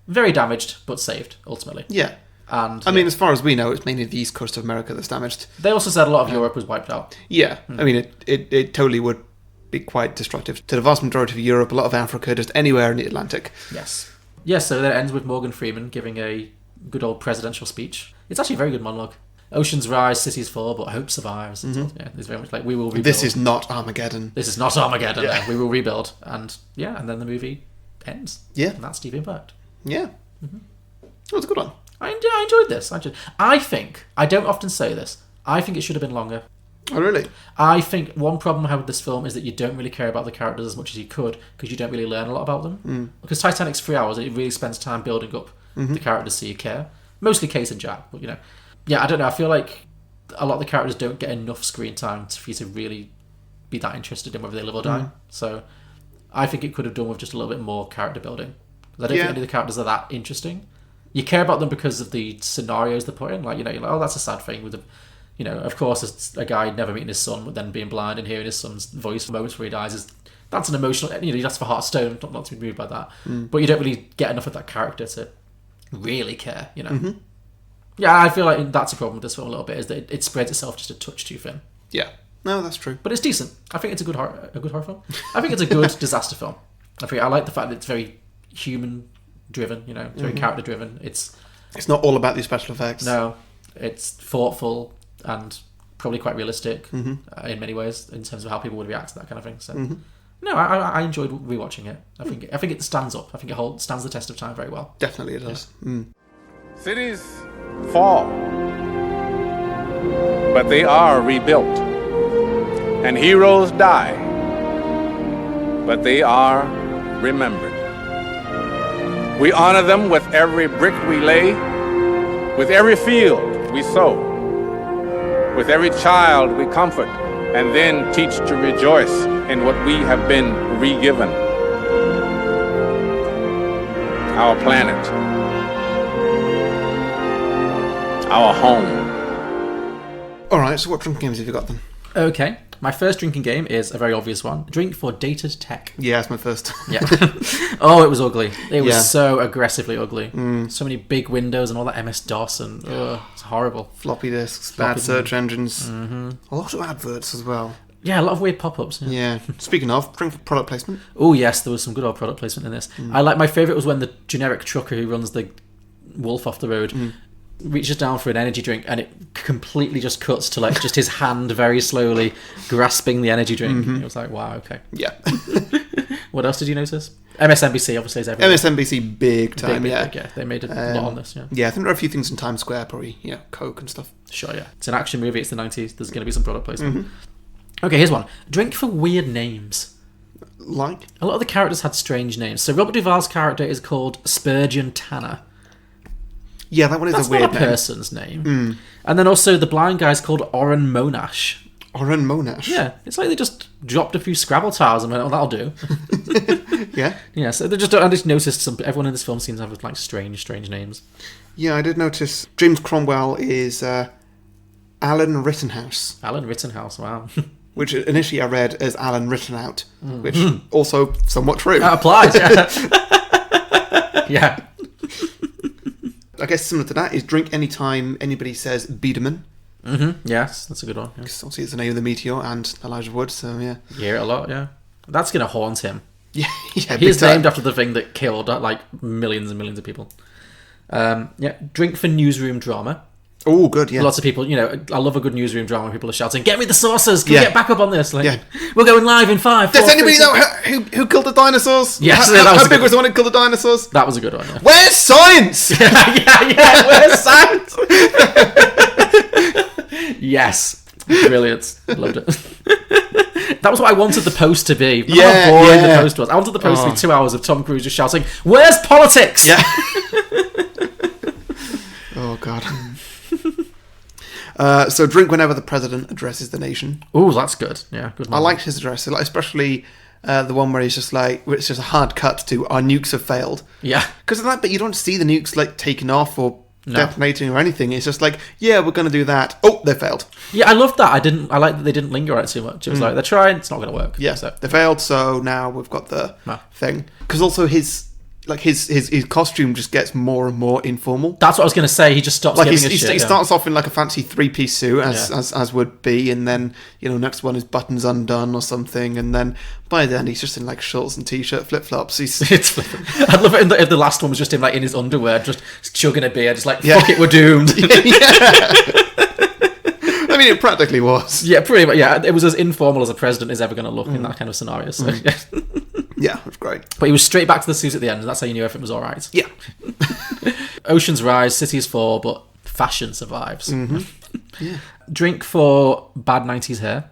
very damaged, but saved ultimately. Yeah. And I mean, as far as we know, it's mainly the east coast of America that's damaged. they also said a lot of Europe was wiped out. Yeah. I mean, it totally would be quite destructive to the vast majority of Europe, a lot of Africa, just anywhere in the Atlantic. Yes. Yes, so that ends with Morgan Freeman giving a good old presidential speech. It's actually a very good monologue. Oceans rise, cities fall, but hope survives. Yeah, it's very much like, we will rebuild. This is not Armageddon. This is not Armageddon. Yeah. We will rebuild. And and then the movie ends. Yeah. And that's Deep Impact. Yeah. It was a good one. I enjoyed this. I think, I don't often say this, I think it should have been longer. Oh, really? I think one problem I have with this film is that you don't really care about the characters as much as you could because you don't really learn a lot about them. Because Titanic's 3 hours, it really spends time building up the characters so you care. Mostly Kate and Jack, but you know. Yeah, I don't know. I feel like a lot of the characters don't get enough screen time for you to really be that interested in whether they live or die. So I think it could have done with just a little bit more character building. 'Cause I don't think any of the characters are that interesting. You care about them because of the scenarios they put in. Like, you know, you're like, oh, that's a sad thing with the... You know, of course, it's a guy never meeting his son, but then being blind and hearing his son's voice for moments where he dies that's an emotional... You know, that's for Heartstone, not to be moved by that. But you don't really get enough of that character to really care, you know. Yeah, I feel like that's a problem with this film a little bit, is that it spreads itself just a touch too thin. Yeah. No, that's true. But it's decent. I think it's a good horror film. I think it's a good disaster film. I like the fact that it's very human-driven, you know, it's very character-driven. It's not all about the special effects. No, it's thoughtful and probably quite realistic in many ways in terms of how people would react to that kind of thing. So, no, I enjoyed rewatching it. I think it stands up. I think it stands the test of time very well. Definitely it does. Yeah. Cities fall, but they are rebuilt. And heroes die, but they are remembered. We honor them with every brick we lay, with every field we sow, with every child we comfort, and then teach to rejoice in what we have been re-given. Our planet, our home. All right, so what drinking games have you got then? Okay, my first drinking game is a very obvious one. Drink for dated tech. Yeah, it's my first. Yeah. Oh, it was ugly. It was Yeah. so aggressively ugly. So many big windows and all that MS-DOS and it's horrible. Floppy disks, Floppy bad search engines, a lot of adverts as well. Yeah, a lot of weird pop-ups. Yeah. Speaking of, drink for product placement. Oh yes, there was some good old product placement in this. My favourite was when the generic trucker who runs the wolf off the road reaches down for an energy drink and it completely just cuts to like just his hand very slowly grasping the energy drink. It was like, wow, okay. Yeah. What else did you notice? MSNBC obviously is everywhere. MSNBC big time, Big, they made a lot on this, yeah. Yeah, I think there are a few things in Times Square, probably, Coke and stuff. Sure, yeah. It's an action movie, it's the 90s, there's going to be some product placement. Okay, here's one. Drink for weird names. Like? A lot of the characters had strange names. So Robert Duvall's character is called Spurgeon Tanner. Yeah, that one is That's a weird not a name. person's name. And then also the blind guy's called Oren Monash. Oren Monash. Yeah, it's like they just dropped a few Scrabble tiles and went, "Oh, that'll do." Yeah. Yeah, so I just noticed everyone in this film seems to have like strange names. Yeah, I did notice James Cromwell is Alan Rittenhouse. Alan Rittenhouse, wow. Which initially I read as Alan Rittenhout, which also somewhat true. That applies, yeah. Yeah. I guess similar to that is drink anytime anybody says Biederman. Yes, that's a good one. Yeah. Because obviously it's the name of the meteor and Elijah Wood, so yeah. You hear it a lot, yeah. That's going to haunt him. Yeah, He's named after the thing that killed like millions and millions of people. Drink for newsroom drama. Oh, good, yeah. Lots of people, I love a good newsroom drama. People are shouting, "Get me the sources! Can we get back up on this?" Like, we're going live in 5, 4, Does anybody 3, know who killed the dinosaurs? Yes, how big was the one who killed the dinosaurs? That was a good one. Yeah. Where's science? yeah. Where's science? Yes, brilliant. Loved it. That was what I wanted the post to be. How boring the post was. I wanted the post to be 2 hours of Tom Cruise just shouting, "Where's politics?" Yeah. Oh, God. So drink whenever the president addresses the nation. Oh, that's good. Yeah, good. I liked his address, especially the one where he's just like, it's just a hard cut to "our nukes have failed." Yeah, because of that bit you don't see the nukes like taking off or detonating or anything. It's just like, yeah, we're going to do that. Oh, they failed. Yeah, I loved that. I like that they didn't linger on it too much. It was like, they're trying, it's not going to work. Yeah, so they failed, so now we've got the thing. Because also his costume just gets more and more informal. That's what I was going to say. He just stops giving a shit. He starts off in like a fancy 3-piece suit, as would be, and then, next one is buttons undone or something, and then by then he's just in like shorts and t-shirt, flip-flops. It's I love it if the last one was just him like in his underwear, just chugging a beer, just like, fuck it, we're doomed. I mean, it practically was. Yeah, pretty much. Yeah, it was as informal as a president is ever going to look in that kind of scenario. So, Yeah, it was great. But he was straight back to the suit at the end, and that's how you knew everything was all right. Yeah. Oceans rise, cities fall, but fashion survives. Yeah. Drink for bad 90s hair.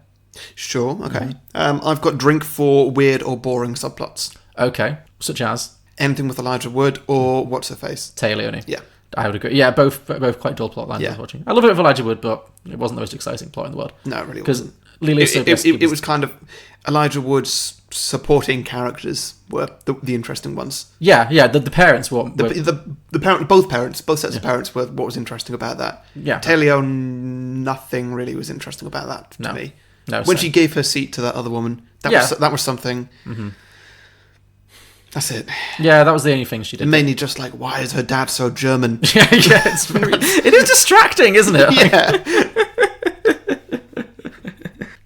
Sure, okay. I've got drink for weird or boring subplots. Okay, such as? Anything with Elijah Wood or What's-Her-Face. Tea Leoni. Yeah. I would agree. Yeah, both quite dull plot lines I was watching. I love it with Elijah Wood, but it wasn't the most exciting plot in the world. No, it really wasn't. Because it was kind of Elijah Wood's supporting characters were the interesting ones. Yeah. The parents were both sets of parents were what was interesting about that. Yeah. Tea Leoni, nothing really was interesting about that to me. No, when she gave her seat to that other woman, that was something. Mm-hmm. That's it. Yeah, that was the only thing she did. Mainly just like, why is her dad so German? It is distracting, isn't it? Yeah.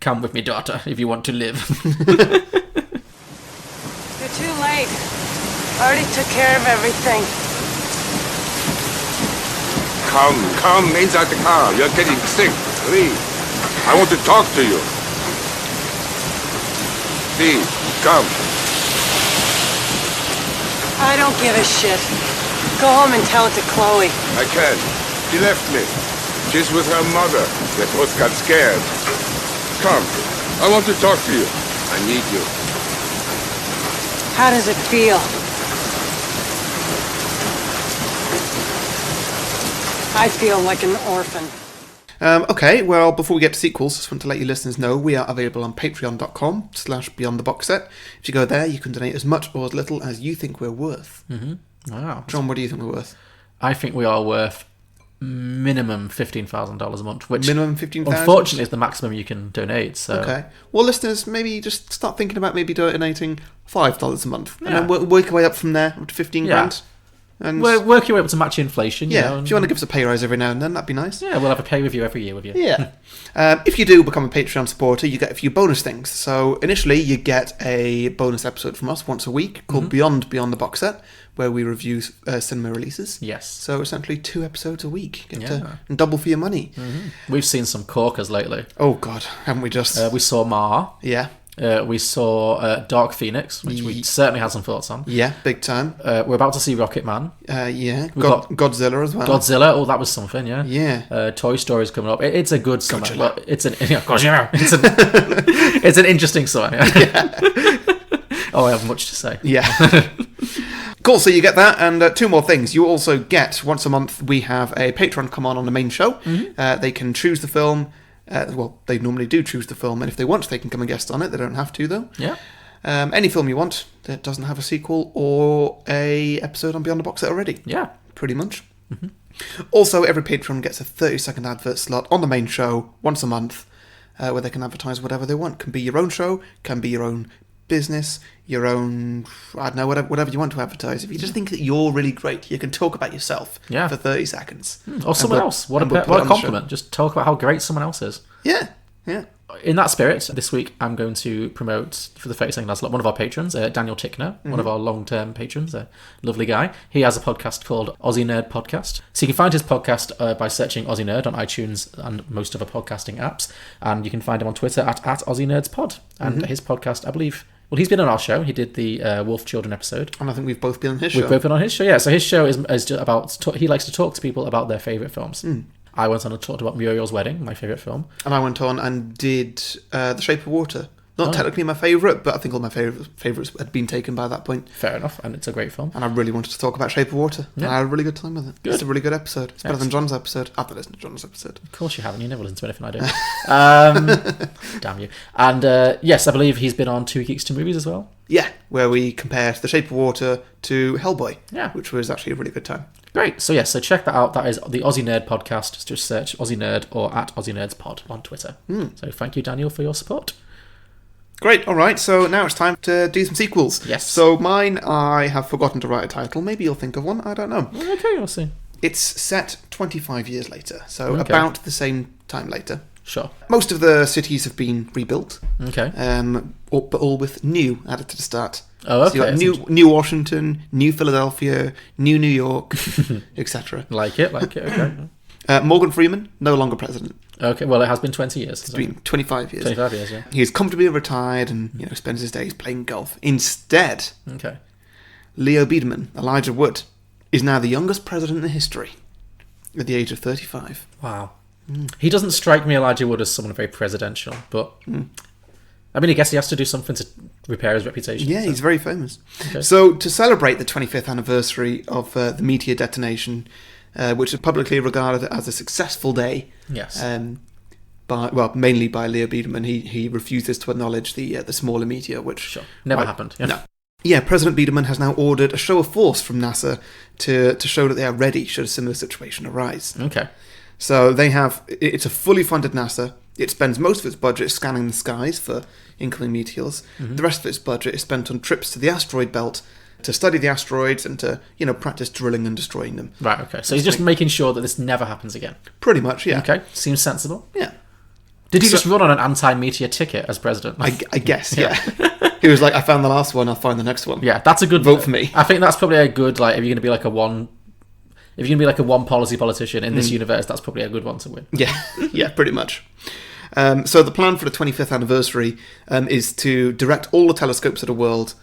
Come with me, daughter, if you want to live. You're too late. I already took care of everything. Come inside the car. You're getting sick. Please. I want to talk to you. Please, come. I don't give a shit. Go home and tell it to Chloe. I can't. She left me. She's with her mother. They both got scared. Come. I want to talk to you. I need you. How does it feel? I feel like an orphan. Okay, well, before we get to sequels, just want to let you listeners know we are available on patreon.com/beyondtheboxset. If you go there, you can donate as much or as little as you think we're worth. Mm-hmm. Wow. John, what do you think we're worth? I think we are worth minimum $15,000 a month, which minimum 15,000. Unfortunately, is the maximum you can donate. So okay, well, listeners, maybe just start thinking about maybe donating $5 a month, and then work your way up from there up to 15 grand. And work your way up to match inflation. Yeah, if you want to give us a pay rise every now and then, that'd be nice. Yeah, we'll have a pay review every year with you. Yeah. If you do become a Patreon supporter, you get a few bonus things. So initially, you get a bonus episode from us once a week called Beyond the Box Set, where we review cinema releases. Yes. So essentially 2 episodes a week. Get to double for your money. Mm-hmm. We've seen some corkers lately. Oh, God. Haven't we just... we saw Ma. Yeah. We saw Dark Phoenix, which we certainly had some thoughts on. Yeah, big time. We're about to see Rocket Man. Yeah. We've got Godzilla as well. Godzilla, oh, that was something, yeah. Yeah. Toy Story's coming up. It's a good summer. Godzilla. Well, it's an interesting summer. Yeah. Oh, I have much to say. Yeah. Cool, so you get that, and 2 more things. You also get, once a month, we have a patron come on the main show. They can choose the film, Well, they normally do choose the film, and if they want, they can come and guest on it. They don't have to, though. Yeah. Any film you want that doesn't have a sequel or a episode on Beyond the Box Set already. Yeah. Pretty much. Mm-hmm. Also, every patron gets a 30-second advert slot on the main show once a month, where they can advertise whatever they want. Can be your own show, can be your own business, your own, I don't know, whatever you want to advertise. If you just think that you're really great, you can talk about yourself for 30 seconds. Or someone else. What a compliment. Just talk about how great someone else is. Yeah. In that spirit, this week I'm going to promote, for the 30-second ad slot, one of our patrons, Daniel Tickner, one of our long-term patrons, a lovely guy. He has a podcast called Aussie Nerd Podcast. So you can find his podcast by searching Aussie Nerd on iTunes and most other podcasting apps. And you can find him on Twitter at Aussie Nerds Pod. And his podcast, I believe... Well, he's been on our show. He did the Wolf Children episode. And I think we've both been on his show. We've both been on his show, yeah. So his show is just about... He likes to talk to people about their favourite films. I went on and talked about Muriel's Wedding, my favourite film. And I went on and did The Shape of Water. Not technically my favourite, but I think all my favourites had been taken by that point. Fair enough, and it's a great film. And I really wanted to talk about Shape of Water. Yeah. And I had a really good time with it. Good. It's a really good episode. It's better than John's episode. I've listened to John's episode. Of course you haven't. You never listen to anything I do. Damn you. And yes, I believe he's been on 2 Geeks to Movies as well. Yeah, where we compared The Shape of Water to Hellboy. Yeah. Which was actually a really good time. Great. So yes, so check that out. That is the Aussie Nerd Podcast. Just search Aussie Nerd or at Aussie Nerds Pod on Twitter. So thank you, Daniel, for your support. Great, alright, so now it's time to do some sequels. Yes. So mine, I have forgotten to write a title. Maybe you'll think of one, I don't know. Okay, we'll see. It's set 25 years later, so about the same time later. Sure. Most of the cities have been rebuilt. Okay. But all with new added to the start. Oh, okay. So you got new Washington, new Philadelphia, new New York, etc. Like it, okay. Morgan Freeman, no longer president. Okay, well, it has been 20 years. It's been 25 years. 25 years, yeah. He's comfortably retired and spends his days playing golf. Instead, Leo Biederman, Elijah Wood, is now the youngest president in history at the age of 35. Wow. He doesn't strike me, Elijah Wood, as someone very presidential, but... I mean, I guess he has to do something to repair his reputation. Yeah, so. He's very famous. Okay. So, to celebrate the 25th anniversary of the meteor detonation... which is publicly regarded as a successful day. Yes. Mainly by Leo Biederman. He refuses to acknowledge the smaller meteor, which never happened. Yeah. No. Yeah, President Biederman has now ordered a show of force from NASA to show that they are ready should a similar situation arise. Okay. So it's a fully funded NASA. It spends most of its budget scanning the skies for incoming meteors. The rest of its budget is spent on trips to the asteroid belt to study the asteroids and to, practice drilling and destroying them. Right, okay. So he's just making sure that this never happens again. Pretty much, yeah. Okay, seems sensible. Yeah. Did he just run on an anti-meteor ticket as president? I guess, yeah. He was like, I found the last one, I'll find the next one. Yeah, that's a good... Vote for me. I think that's probably a good, if you're going to be like a one... If you're going to be like a one-policy politician in this universe, that's probably a good one to win. Yeah, yeah, pretty much. So the plan for the 25th anniversary is to direct all the telescopes of the world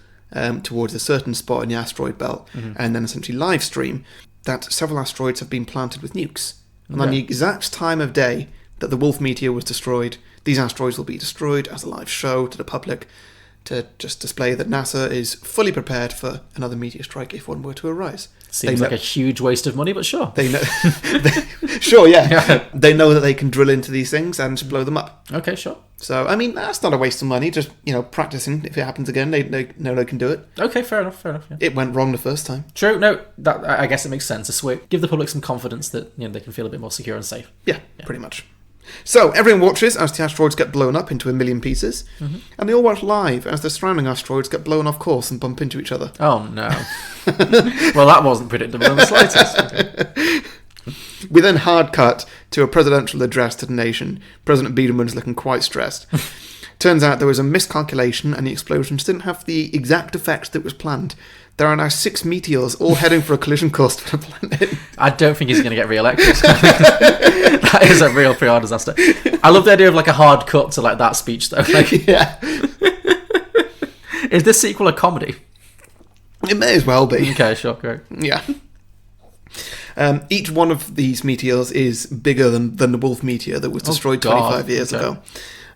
towards a certain spot in the asteroid belt, and then essentially live stream that several asteroids have been planted with nukes. And on the exact time of day that the Wolf meteor was destroyed, these asteroids will be destroyed as a live show to the public to just display that NASA is fully prepared for another meteor strike if one were to arise. Seems like a huge waste of money, but sure. They know, sure, yeah. They know that they can drill into these things and blow them up. Okay, sure. So, I mean, that's not a waste of money. Just, practicing. If it happens again, they know they can do it. Okay, fair enough. Yeah. It went wrong the first time. True. No, that I guess it makes sense. Give the public some confidence that they can feel a bit more secure and safe. Yeah, pretty much. So, everyone watches as the asteroids get blown up into a million pieces, and they all watch live as the surrounding asteroids get blown off course and bump into each other. Oh, no. Well, that wasn't predictable in the slightest. Okay. We then hard cut to a presidential address to the nation. President Biederman's looking quite stressed. Turns out there was a miscalculation and the explosions didn't have the exact effects that was planned. There are now 6 meteors all heading for a collision course for the planet. I don't think he's going to get re-elected. That is a real PR disaster. I love the idea of a hard cut to that speech though. Yeah. Is this sequel a comedy? It may as well be. Okay, sure, great. Yeah. Each one of these meteors is bigger than the Wolf meteor that was destroyed 25 years ago.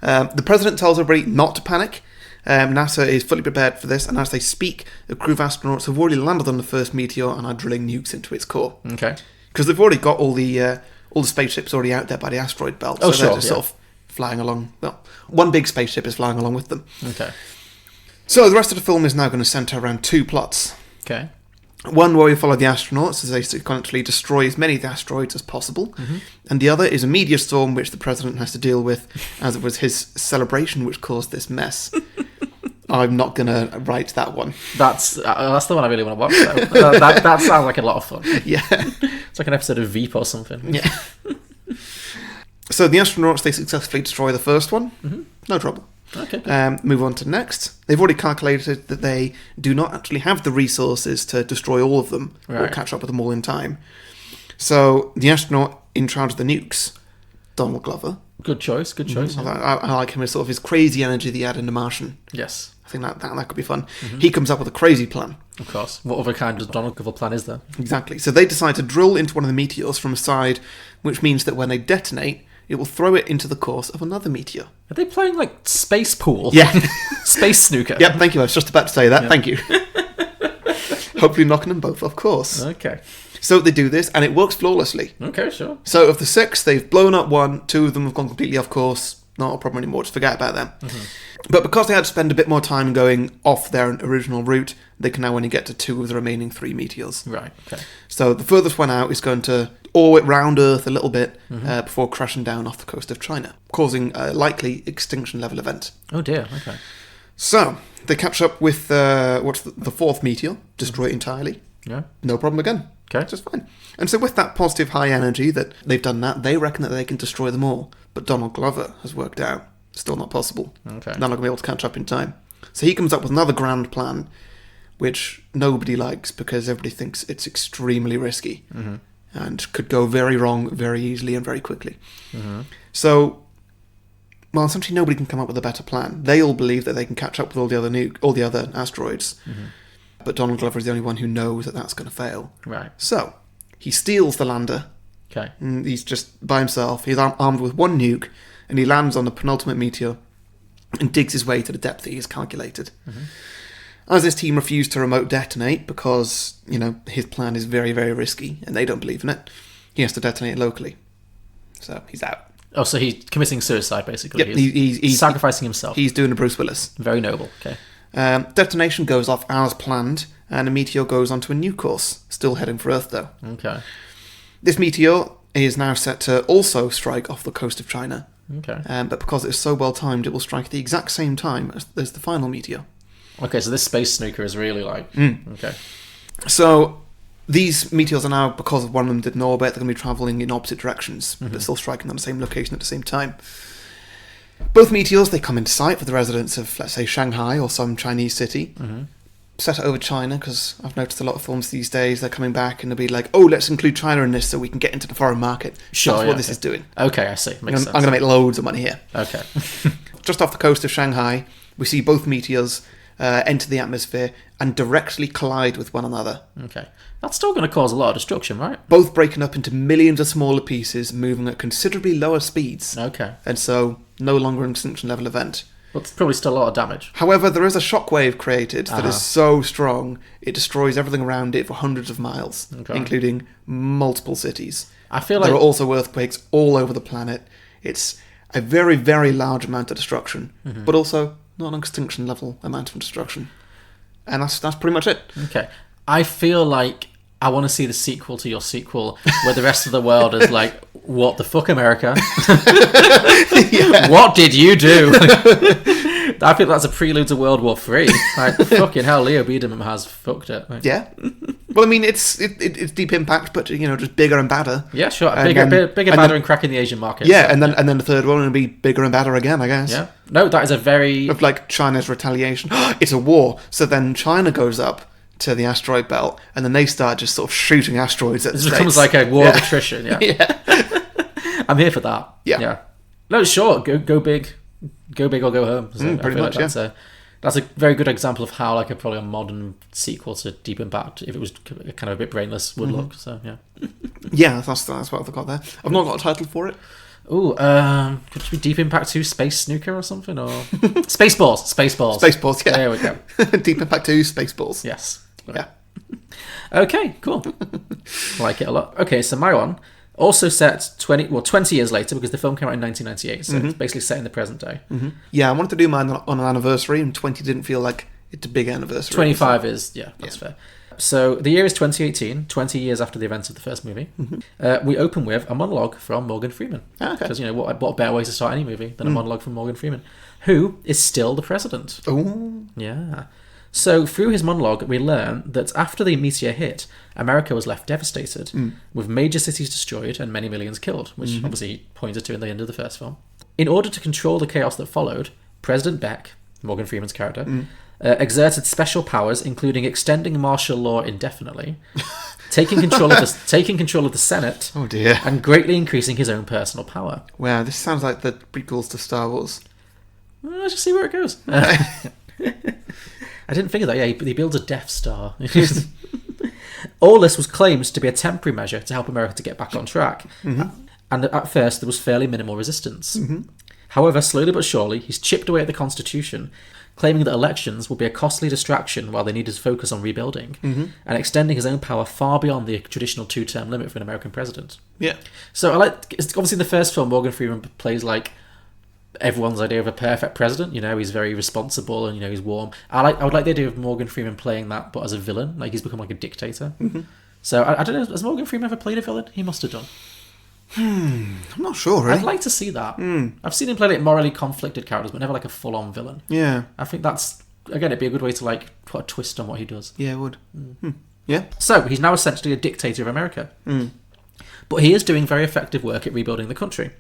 The president tells everybody not to panic. NASA is fully prepared for this, and as they speak, a crew of astronauts have already landed on the first meteor and are drilling nukes into its core. Okay. Because they've already got all the spaceships already out there by the asteroid belt. Oh, so sure. they're just sort of flying along. Well, one big spaceship is flying along with them. Okay. So the rest of the film is now going to centre around two plots. Okay. One where we follow the astronauts as they sequentially destroy as many of the asteroids as possible. And the other is a meteor storm which the president has to deal with, as it was his celebration which caused this mess. I'm not going to write that one. That's the one I really want to watch, though. that sounds like a lot of fun. Yeah. It's like an episode of Veep or something. Yeah. So the astronauts, they successfully destroy the first one. No trouble. Okay. Move on to the next. They've already calculated that they do not actually have the resources to destroy all of them or Right. catch up with them all in time. So the astronaut in charge of the nukes, Donald Glover. Good choice. Yeah. I like him as sort of his crazy energy that he had in The Martian. Yes, I think that could be fun. He comes up with a crazy plan. of course. What other kind of Donald Glover plan is there? Exactly. So they decide to drill into one of the meteors from a side, which means that when they detonate, it will throw it into the course of another meteor. Are they playing like space pool? Yeah. Space snooker. Yep, thank you. I was just about to say that. Thank you. Hopefully knocking them both, of course. Okay. So they do this, and it works flawlessly. Okay, sure. So of the 6, they've blown up 1, 2 of them have gone completely off course. Not a problem anymore, just forget about them. But because they had to spend a bit more time going off their original route, they can now only get to 2 of the remaining 3 meteors. Right. Okay. So the furthest one out is going to orbit round Earth a little bit before crashing down off the coast of China, causing a likely extinction level event. Oh dear. Okay. So they catch up with what's the 4th meteor, destroy it entirely. Yeah. No problem again. Okay. Just fine. And so with that positive high energy that they've done that, they reckon that they can destroy them all. But Donald Glover has worked out still not possible. Okay. They're not going to be able to catch up in time. So he comes up with another grand plan, which nobody likes because everybody thinks it's extremely risky and could go very wrong very easily and very quickly. So, well, essentially nobody can come up with a better plan. They all believe that they can catch up with all the other asteroids, but Donald Glover is the only one who knows that that's going to fail. Right. So he steals the lander. Okay. And he's just by himself. He's armed with 1 nuke, and he lands on the penultimate meteor and digs his way to the depth that he has calculated. As his team refuse to remote detonate because, his plan is very, very risky and they don't believe in it, he has to detonate it locally. So he's out. Oh, so he's committing suicide, basically. Yep, he's sacrificing himself. He's doing a Bruce Willis. Very noble. Okay. Detonation goes off as planned, and the meteor goes onto a new course, still heading for Earth though. Okay. This meteor is now set to also strike off the coast of China. Okay. But because it's so well timed, it will strike at the exact same time as the final meteor. Okay, so this space snooker is really like... Okay. So these meteors are now, because one of them did an orbit, they're going to be travelling in opposite directions, but still striking on the same location at the same time. Both meteors, they come into sight for the residents of, let's say, Shanghai or some Chinese city. Set it over China, because I've noticed a lot of films these days, they're coming back and they'll be like, oh, let's include China in this so we can get into the foreign market. Sure, That's yeah, what this is doing. Okay, I see. Makes sense. I'm going to make loads of money here. Okay. Just off the coast of Shanghai, we see both meteors enter the atmosphere and directly collide with one another. Okay. That's still going to cause a lot of destruction, right? Both breaking up into millions of smaller pieces, moving at considerably lower speeds. Okay. And so, no longer an extinction level event. But it's probably still a lot of damage. However, there is a shockwave created that is so strong, it destroys everything around it for hundreds of miles, including multiple cities. I feel like... There are also earthquakes all over the planet. It's a very, very large amount of destruction, but also not an extinction level amount of destruction. And that's pretty much it. Okay. I feel like I want to see the sequel to your sequel, where the rest of the world is like, what the fuck, America? What did you do? I feel that's a prelude to World War III. Like, fucking hell, Leo Biederman has fucked it. Like, Yeah. Well, I mean, it's Deep Impact, but, just bigger and badder. yeah, sure. And Bigger, then- bigger, and badder, then- and cracking the Asian market. Yeah, So, and then the third one will be bigger and badder again, I guess. yeah. No, that is a very... Of like China's retaliation. It's a war. So then China goes up to the asteroid belt, and then they start just sort of shooting asteroids at the It States. becomes like a war of attrition. Yeah. I'm here for that. Yeah. No, sure. Go big or go home. So I pretty feel much, like that's a very good example of how like probably a modern sequel to Deep Impact, if it was kind of a bit brainless, would look. So yeah. Yeah, that's what I've got there. I've not got a title for it. Ooh, could it be Deep Impact 2 Space Snooker or something? Or Spaceballs. Spaceballs, yeah. There we go. Deep Impact 2, Spaceballs. Yes. Yeah. Okay, cool. I like it a lot. Okay, so my one. Also set 20 years later, because the film came out in 1998, so it's basically set in the present day. Yeah, I wanted to do mine on an anniversary, and 20 didn't feel like it's a big anniversary. 25 is, that's fair. So the year is 2018, 20 years after the events of the first movie. We open with a monologue from Morgan Freeman. Okay. Because, what better way to start any movie than a monologue from Morgan Freeman, who is still the president. Oh. Yeah. So through his monologue, we learn that after the meteor hit, America was left devastated, with major cities destroyed and many millions killed, which obviously he pointed to in the end of the first film. In order to control the chaos that followed, President Beck, Morgan Freeman's character, exerted special powers, including extending martial law indefinitely, taking control of the Senate, Oh dear. and greatly increasing his own personal power. Wow, this sounds like the prequels to Star Wars. Let's just see where it goes. I didn't figure that. Yeah, he builds a Death Star. All this was claimed to be a temporary measure to help America to get back on track. And at first, there was fairly minimal resistance. However, slowly but surely, he's chipped away at the Constitution, claiming that elections will be a costly distraction while they needed to focus on rebuilding, and extending his own power far beyond the traditional 2-term limit for an American president. Yeah. So obviously in the first film, Morgan Freeman plays like everyone's idea of a perfect president. He's very responsible and he's warm. I would like the idea of Morgan Freeman playing that, but as a villain, like he's become like a dictator. So I don't know, has Morgan Freeman ever played a villain? He must have done. I'm not sure, really. I'd like to see that. I've seen him play like morally conflicted characters, but never like a full-on villain. Yeah. I think that's, again, it'd be a good way to like put a twist on what he does. Yeah, it would. Yeah. So he's now essentially a dictator of America. But he is doing very effective work at rebuilding the country,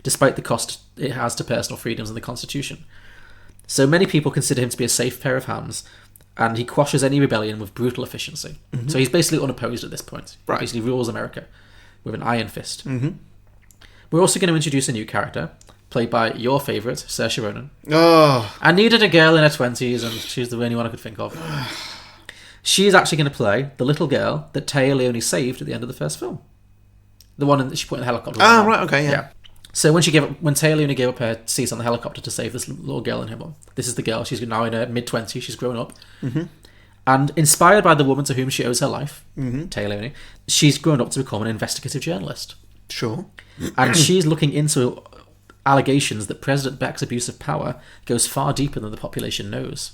despite the cost it has to personal freedoms and the Constitution. So many people consider him to be a safe pair of hands, and he quashes any rebellion with brutal efficiency. So he's basically unopposed at this point. Right. He basically rules America with an iron fist. We're also going to introduce a new character, played by your favourite, Saoirse Ronan. Oh. I needed a girl in her 20s, and she's the only one I could think of. She's actually going to play the little girl that Tea Leoni saved at the end of the first film. The one that she put in the helicopter. Ah, right, okay, yeah. So when Tea Leoni gave up her seat on the helicopter to save this little girl in her mum, this is the girl. She's now in her mid-20s. She's grown up. And inspired by the woman to whom she owes her life, Tea Leoni, she's grown up to become an investigative journalist. Sure. And she's looking into allegations that President Beck's abuse of power goes far deeper than the population knows.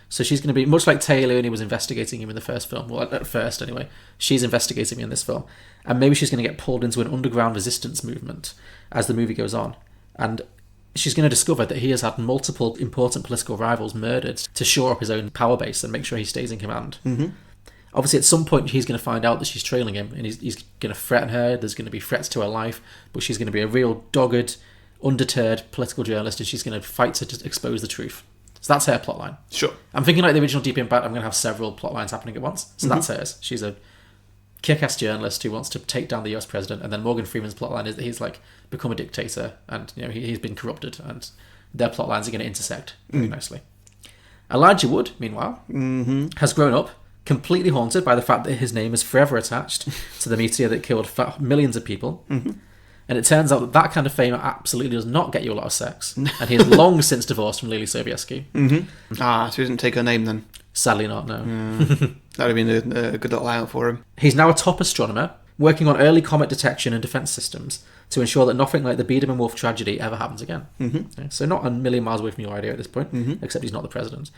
So she's going to be, much like Tea Leoni was investigating him in the first film, well, at first anyway, she's investigating him in this film. And maybe she's going to get pulled into an underground resistance movement as the movie goes on. And she's going to discover that he has had multiple important political rivals murdered to shore up his own power base and make sure he stays in command. Obviously, at some point, he's going to find out that she's trailing him, and he's going to threaten her. There's going to be threats to her life, but she's going to be a real dogged, undeterred political journalist, and she's going to fight to expose the truth. So that's her plotline. Sure. I'm thinking like the original Deep Impact, I'm going to have several plotlines happening at once. So that's hers. She's a kick-ass journalist who wants to take down the US president, and then Morgan Freeman's plotline is that he's like become a dictator, and he's been corrupted, and their plotlines are going to intersect very nicely. Elijah Wood, meanwhile, has grown up completely haunted by the fact that his name is forever attached to the meteor that killed millions of people. And it turns out that kind of fame absolutely does not get you a lot of sex. And he has long since divorced from Lily Sobieski. Ah, so he didn't take her name then. Sadly not, no. That would have been a good little out for him. He's now a top astronomer, working on early comet detection and defence systems to ensure that nothing like the Biedermann Wolf tragedy ever happens again. Okay, so not a million miles away from your idea at this point, except he's not the president.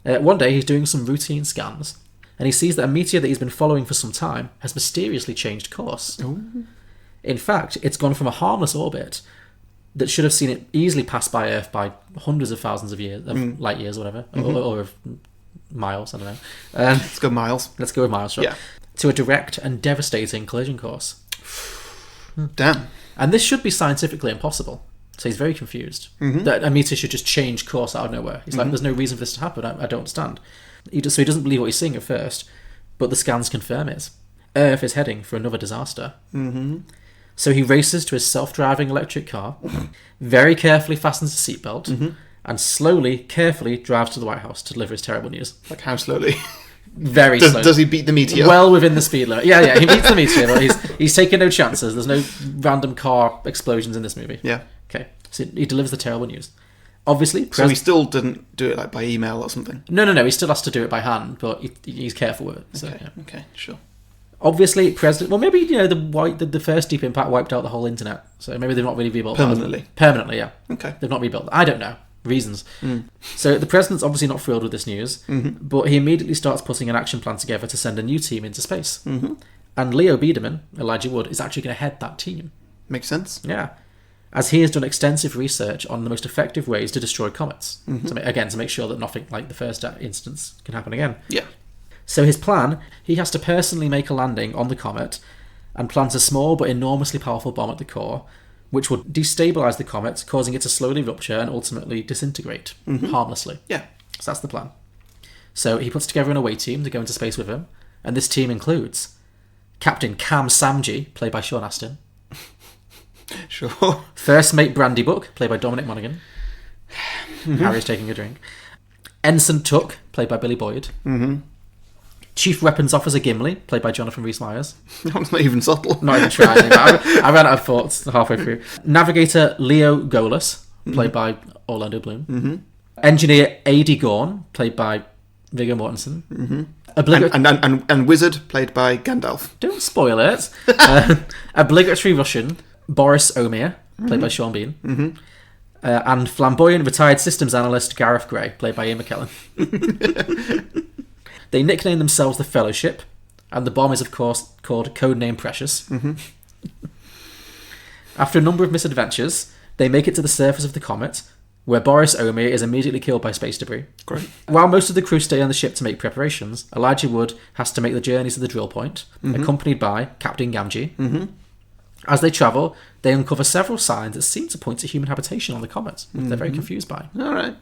One day he's doing some routine scans, and he sees that a meteor that he's been following for some time has mysteriously changed course. In fact, it's gone from a harmless orbit that should have seen it easily pass by Earth by hundreds of thousands of years, of light years, or whatever, or of miles, I don't know. Let's go miles. Let's go with miles, sure. Yeah. To a direct and devastating collision course. Damn. And this should be scientifically impossible. So he's very confused. That a meteor should just change course out of nowhere. He's like, there's no reason for this to happen. I don't understand. So he doesn't believe what he's seeing at first, but the scans confirm it. Earth is heading for another disaster. So he races to his self-driving electric car, very carefully fastens his seatbelt, and slowly, carefully drives to the White House to deliver his terrible news. Like how slowly? Very slowly. Does he beat the meteor? Well within the speed limit. Yeah, he beats the meteor, but he's taking no chances. There's no random car explosions in this movie. Yeah. Okay, so he delivers the terrible news. Obviously, so he still didn't do it like by email or something? No. He still has to do it by hand, but he's careful with it. So, okay, sure. Obviously, well, maybe, the first Deep Impact wiped out the whole internet, so maybe they've not really rebuilt Permanently? Permanently, yeah. Okay. They've not rebuilt. I don't know. Reasons. So the president's obviously not thrilled with this news, but he immediately starts putting an action plan together to send a new team into space. And Leo Biederman, Elijah Wood, is actually going to head that team. Makes sense. Yeah. As he has done extensive research on the most effective ways to destroy comets. To make sure that nothing like the first instance can happen again. Yeah. So his plan, he has to personally make a landing on the comet and plant a small but enormously powerful bomb at the core, which would destabilise the comet, causing it to slowly rupture and ultimately disintegrate harmlessly. Yeah. So that's the plan. So he puts together an away team to go into space with him, and this team includes Captain Cam Samji, played by Sean Astin. Sure. First Mate Brandy Book, played by Dominic Monaghan. Harry's taking a drink. Ensign Tuck, played by Billy Boyd. Chief Weapons Officer Gimli, played by Jonathan Rhys-Meyers. That's not even subtle. Not even trying. I ran out of thoughts halfway through. Navigator Leo Golas, played by Orlando Bloom. Engineer A.D. Gorn, played by Viggo Mortensen. And Wizard, played by Gandalf. Don't spoil it. Obligatory Russian Boris Omir, played by Sean Bean. And flamboyant retired systems analyst Gareth Gray, played by Ian McKellen. They nickname themselves the Fellowship, and the bomb is, of course, called Codename Precious. After a number of misadventures, they make it to the surface of the comet, where Boris Omir is immediately killed by space debris. Great. While most of the crew stay on the ship to make preparations, Elijah Wood has to make the journey to the drill point, accompanied by Captain Gamgee. As they travel, they uncover several signs that seem to point to human habitation on the comet, which they're very confused by. All right.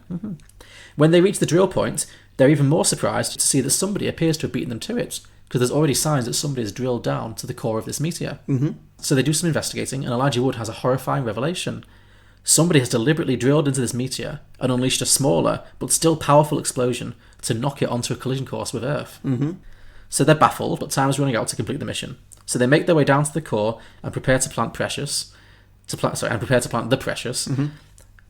When they reach the drill point, they're even more surprised to see that somebody appears to have beaten them to it, because there's already signs that somebody has drilled down to the core of this meteor. So they do some investigating, and Elijah Wood has a horrifying revelation. Somebody has deliberately drilled into this meteor and unleashed a smaller, but still powerful explosion to knock it onto a collision course with Earth. So they're baffled, but time is running out to complete the mission. So they make their way down to the core and prepare to plant the Precious,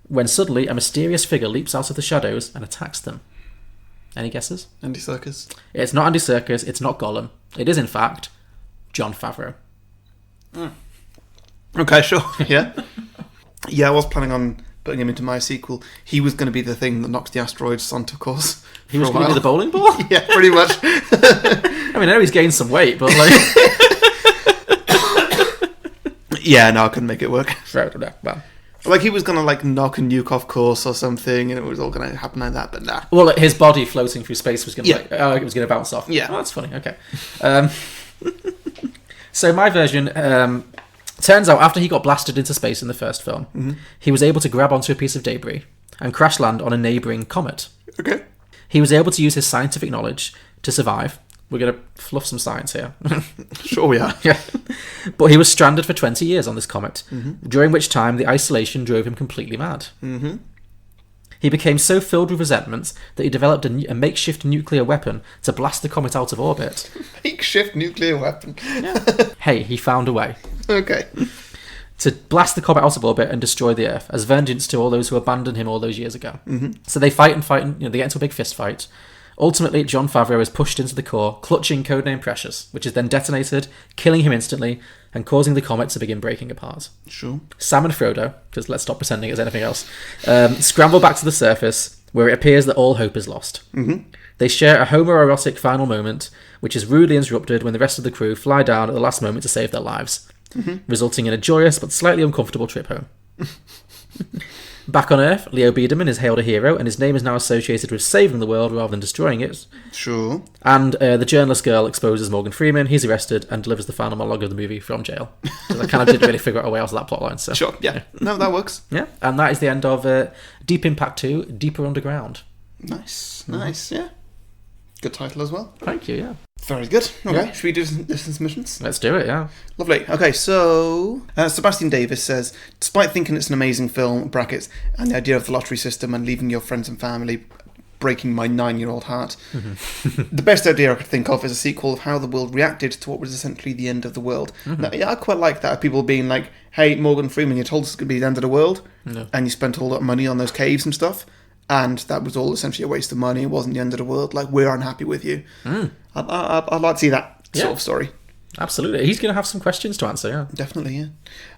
when suddenly a mysterious figure leaps out of the shadows and attacks them. Any guesses? Andy Serkis. It's not Andy Serkis, it's not Gollum. It is, in fact, Jon Favreau. Okay, sure. Yeah. Yeah, I was planning on putting him into my sequel. He was going to be the thing that knocks the asteroids onto course. He was going to be the bowling ball? Yeah, pretty much. I mean, I know he's gained some weight, but like... Yeah, no, I couldn't make it work. Well, Like, he was going to, like, knock a nuke off course or something, and it was all going to happen like that, but nah. well, his body floating through space was going to it was going to bounce off. Yeah. Oh, that's funny. Okay. So my version turns out after he got blasted into space in the first film, he was able to grab onto a piece of debris and crash land on a neighbouring comet. Okay. He was able to use his scientific knowledge to survive. We're going to fluff some science here. Sure we are. Yeah. But he was stranded for 20 years on this comet, during which time the isolation drove him completely mad. He became so filled with resentment that he developed a makeshift nuclear weapon to blast the comet out of orbit. Makeshift nuclear weapon. Hey, he found a way. Okay. To blast the comet out of orbit and destroy the Earth as vengeance to all those who abandoned him all those years ago. So they fight and they get into a big fist fight. Ultimately, Jon Favreau is pushed into the core, clutching Codename Precious, which is then detonated, killing him instantly, and causing the comet to begin breaking apart. Sure. Sam and Frodo, because let's stop pretending it's anything else, scramble back to the surface, where it appears that all hope is lost. They share a homoerotic final moment, which is rudely interrupted when the rest of the crew fly down at the last moment to save their lives, resulting in a joyous but slightly uncomfortable trip home. Back on Earth, Leo Biederman is hailed a hero, and his name is now associated with saving the world rather than destroying it. Sure. And the journalist girl exposes Morgan Freeman, he's arrested, and delivers the final monologue of the movie from jail. Because I kind of didn't really figure out a way out of that plotline. So. Sure, yeah. No, that works. Yeah, and that is the end of Deep Impact 2, Deeper Underground. Nice, yeah. Good title as well. Thank you, yeah. Very good. Okay, Yeah. should we do some submissions? Let's do it, yeah. Lovely. Okay, so Sebastian Davis says, despite thinking it's an amazing film, brackets, and the idea of the lottery system and leaving your friends and family breaking my 9-year-old heart, the best idea I could think of is a sequel of how the world reacted to what was essentially the end of the world. Now, yeah, I quite like that. People being like, hey, Morgan Freeman, you told us it's going to be the end of the world, and you spent all that money on those caves and stuff, and that was all essentially a waste of money. It wasn't the end of the world. Like, we're unhappy with you. I'd like to see that sort of story. Absolutely. He's going to have some questions to answer, yeah. Definitely,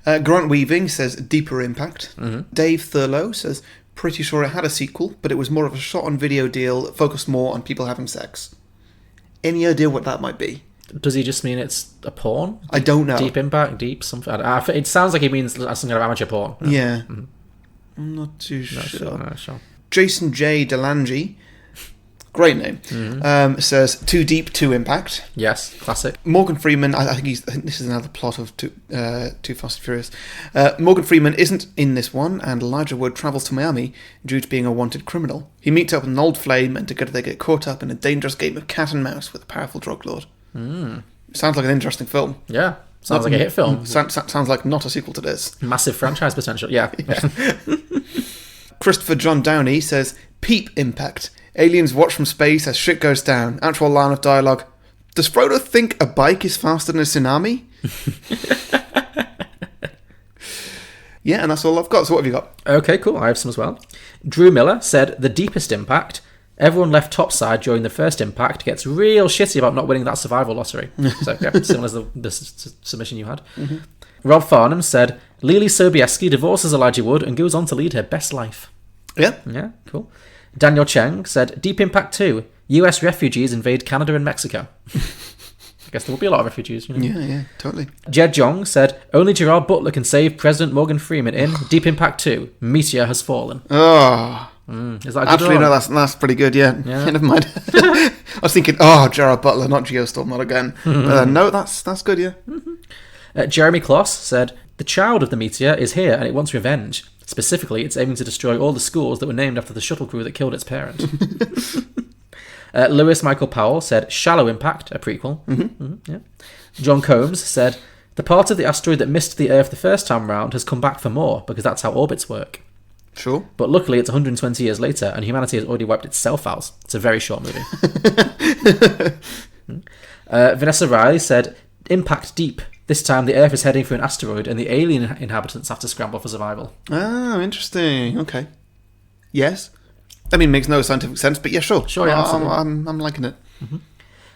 yeah. Grant Weaving says deeper impact. Dave Thurlow says pretty sure it had a sequel, but it was more of a shot-on-video deal that focused more on people having sex. Any idea what that might be? Does he just mean it's a porn? I don't know. Deep impact, deep something. It sounds like he means some kind of amateur porn. Yeah. I'm not too sure. No, sure. Jason J. Delange, great name, says too deep, too impact. Yes, classic. Morgan Freeman, I think this is another plot of Too Fast and Furious. Morgan Freeman isn't in this one, and Elijah Wood travels to Miami due to being a wanted criminal. He meets up with an old flame, and together they get caught up in a dangerous game of cat and mouse with a powerful drug lord. Sounds like an interesting film. Yeah, sounds like a hit film. Sounds like not a sequel to this. Massive franchise potential, yeah. Christopher John Downey says, peep impact. Aliens watch from space as shit goes down. Actual line of dialogue. Does Frodo think a bike is faster than a tsunami? Yeah, and that's all I've got. So what have you got? Okay, cool. I have some as well. Drew Miller said, the deepest impact. Everyone left topside during the first impact gets real shitty about not winning that survival lottery. So, yeah, similar to the submission you had. Rob Farnham said, Lily Sobieski divorces Elijah Wood and goes on to lead her best life. Yeah. Yeah, cool. Daniel Cheng said, Deep Impact 2, US refugees invade Canada and Mexico. I guess there will be a lot of refugees. You know? Yeah, totally. Jed Jong said, only Gerard Butler can save President Morgan Freeman in Deep Impact 2, Meteor Has Fallen. Oh. Is that a good Actually, one? no, that's pretty good, yeah. Never mind. I was thinking, Gerard Butler, not Geostorm, not again. No, that's good, yeah. Jeremy Kloss said, the child of the meteor is here and it wants revenge. Specifically, it's aiming to destroy all the schools that were named after the shuttle crew that killed its parent. Lewis Michael Powell said, Shallow Impact, a prequel. Yeah. John Combs said, the part of the asteroid that missed the Earth the first time round has come back for more, because that's how orbits work. Sure. But luckily, it's 120 years later, and humanity has already wiped itself out. It's a very short movie. Vanessa Riley said, Impact Deep. This time, the Earth is heading for an asteroid, and the alien inhabitants have to scramble for survival. Oh, interesting. Okay. Yes. I mean, it makes no scientific sense, but yeah, sure. Sure, yeah, I'm liking it.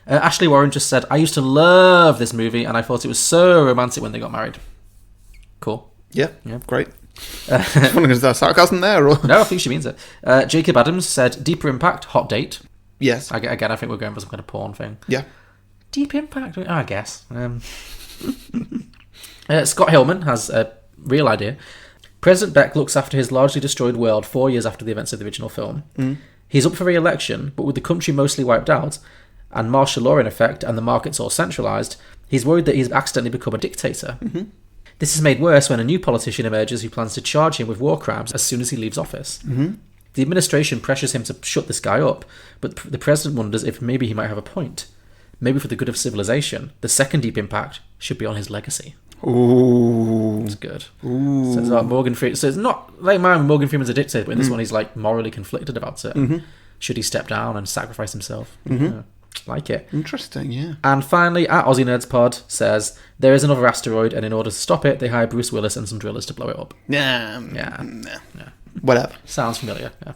Ashley Warren just said, I used to love this movie, and I thought it was so romantic when they got married. Cool. Yeah. Great. Just wondering, is there sarcasm there? Or? No, I think she means it. Jacob Adams said, Deeper Impact, Hot Date. Yes. Again, I think we're going for some kind of porn thing. Yeah. Deep Impact? I guess. Scott Hillman has a real idea. President Beck looks after his largely destroyed world 4 years after the events of the original film. He's up for re-election, but with the country mostly wiped out, and martial law in effect, and the markets all centralised, he's worried that he's accidentally become a dictator. This is made worse when a new politician emerges who plans to charge him with war crimes as soon as he leaves office. The administration pressures him to shut this guy up, but the president wonders if maybe he might have a point. Maybe for the good of civilization, the second Deep Impact should be on his legacy. Ooh. It's good. Ooh. So it's about Morgan Freeman. So it's not like mine, Morgan Freeman's a dictator, but in this one he's like morally conflicted about it. Should he step down and sacrifice himself? Yeah. Like it. Interesting, yeah. And finally, at Aussie Nerds Pod says, there is another asteroid, and in order to stop it, they hire Bruce Willis and some drillers to blow it up. Yeah. Whatever. Sounds familiar, yeah.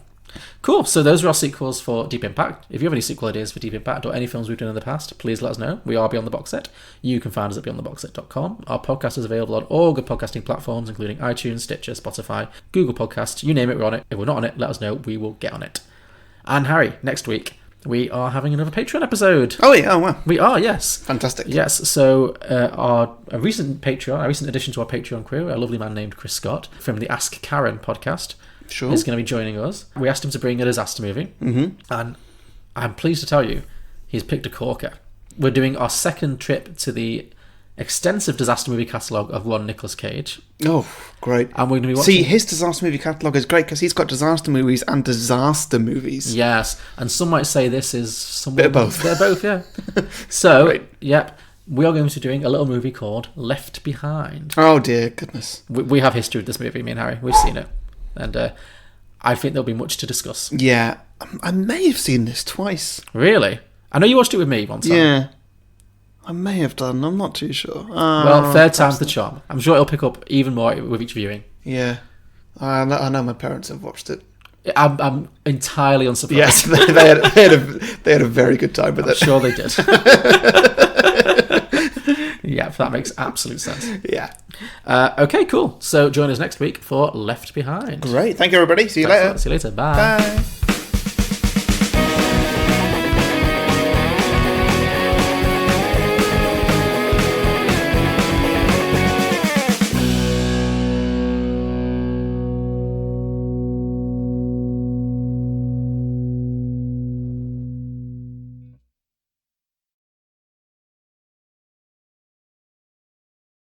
Cool, so those are our sequels for Deep Impact. If you have any sequel ideas for Deep Impact or any films we've done in the past, please let us know. We are Beyond the Box Set. You can find us at beyondtheboxset.com. Our podcast is available on all good podcasting platforms, including iTunes, Stitcher, Spotify, Google Podcasts. You name it, we're on it. If we're not on it, let us know. We will get on it. And Harry, next week, we are having another Patreon episode. Oh, yeah. Oh, wow. We are, yes. Fantastic. Yes, so a recent addition to our Patreon crew, a lovely man named Chris Scott from the Ask Karen podcast, is going to be joining us. We asked him to bring a disaster movie, and I'm pleased to tell you, he's picked a corker. We're doing our second trip to the extensive disaster movie catalogue of one Nicolas Cage. Oh, great. And we're going to be watching... See, his disaster movie catalogue is great because he's got disaster movies and disaster movies. Yes, and some might say this is somewhat... Bit of both. Bit of both, yeah. So, yep, we are going to be doing a little movie called Left Behind. Oh, dear goodness. We have history with this movie, me and Harry. We've seen it. And I think there'll be much to discuss. Yeah. I may have seen this twice. Really? I know you watched it with me one time. Yeah. I may have done. I'm not too sure. Well, third time's the charm. I'm sure it'll pick up even more with each viewing. Yeah. I know my parents have watched it. I'm entirely unsurprised. Yes, they had a very good time with it. I'm sure they did. Yeah, that makes absolute sense. Yeah. Okay, cool. So join us next week for Left Behind. Great. Thank you, everybody. See you Thanks a later. lot. See you later. Bye. Bye.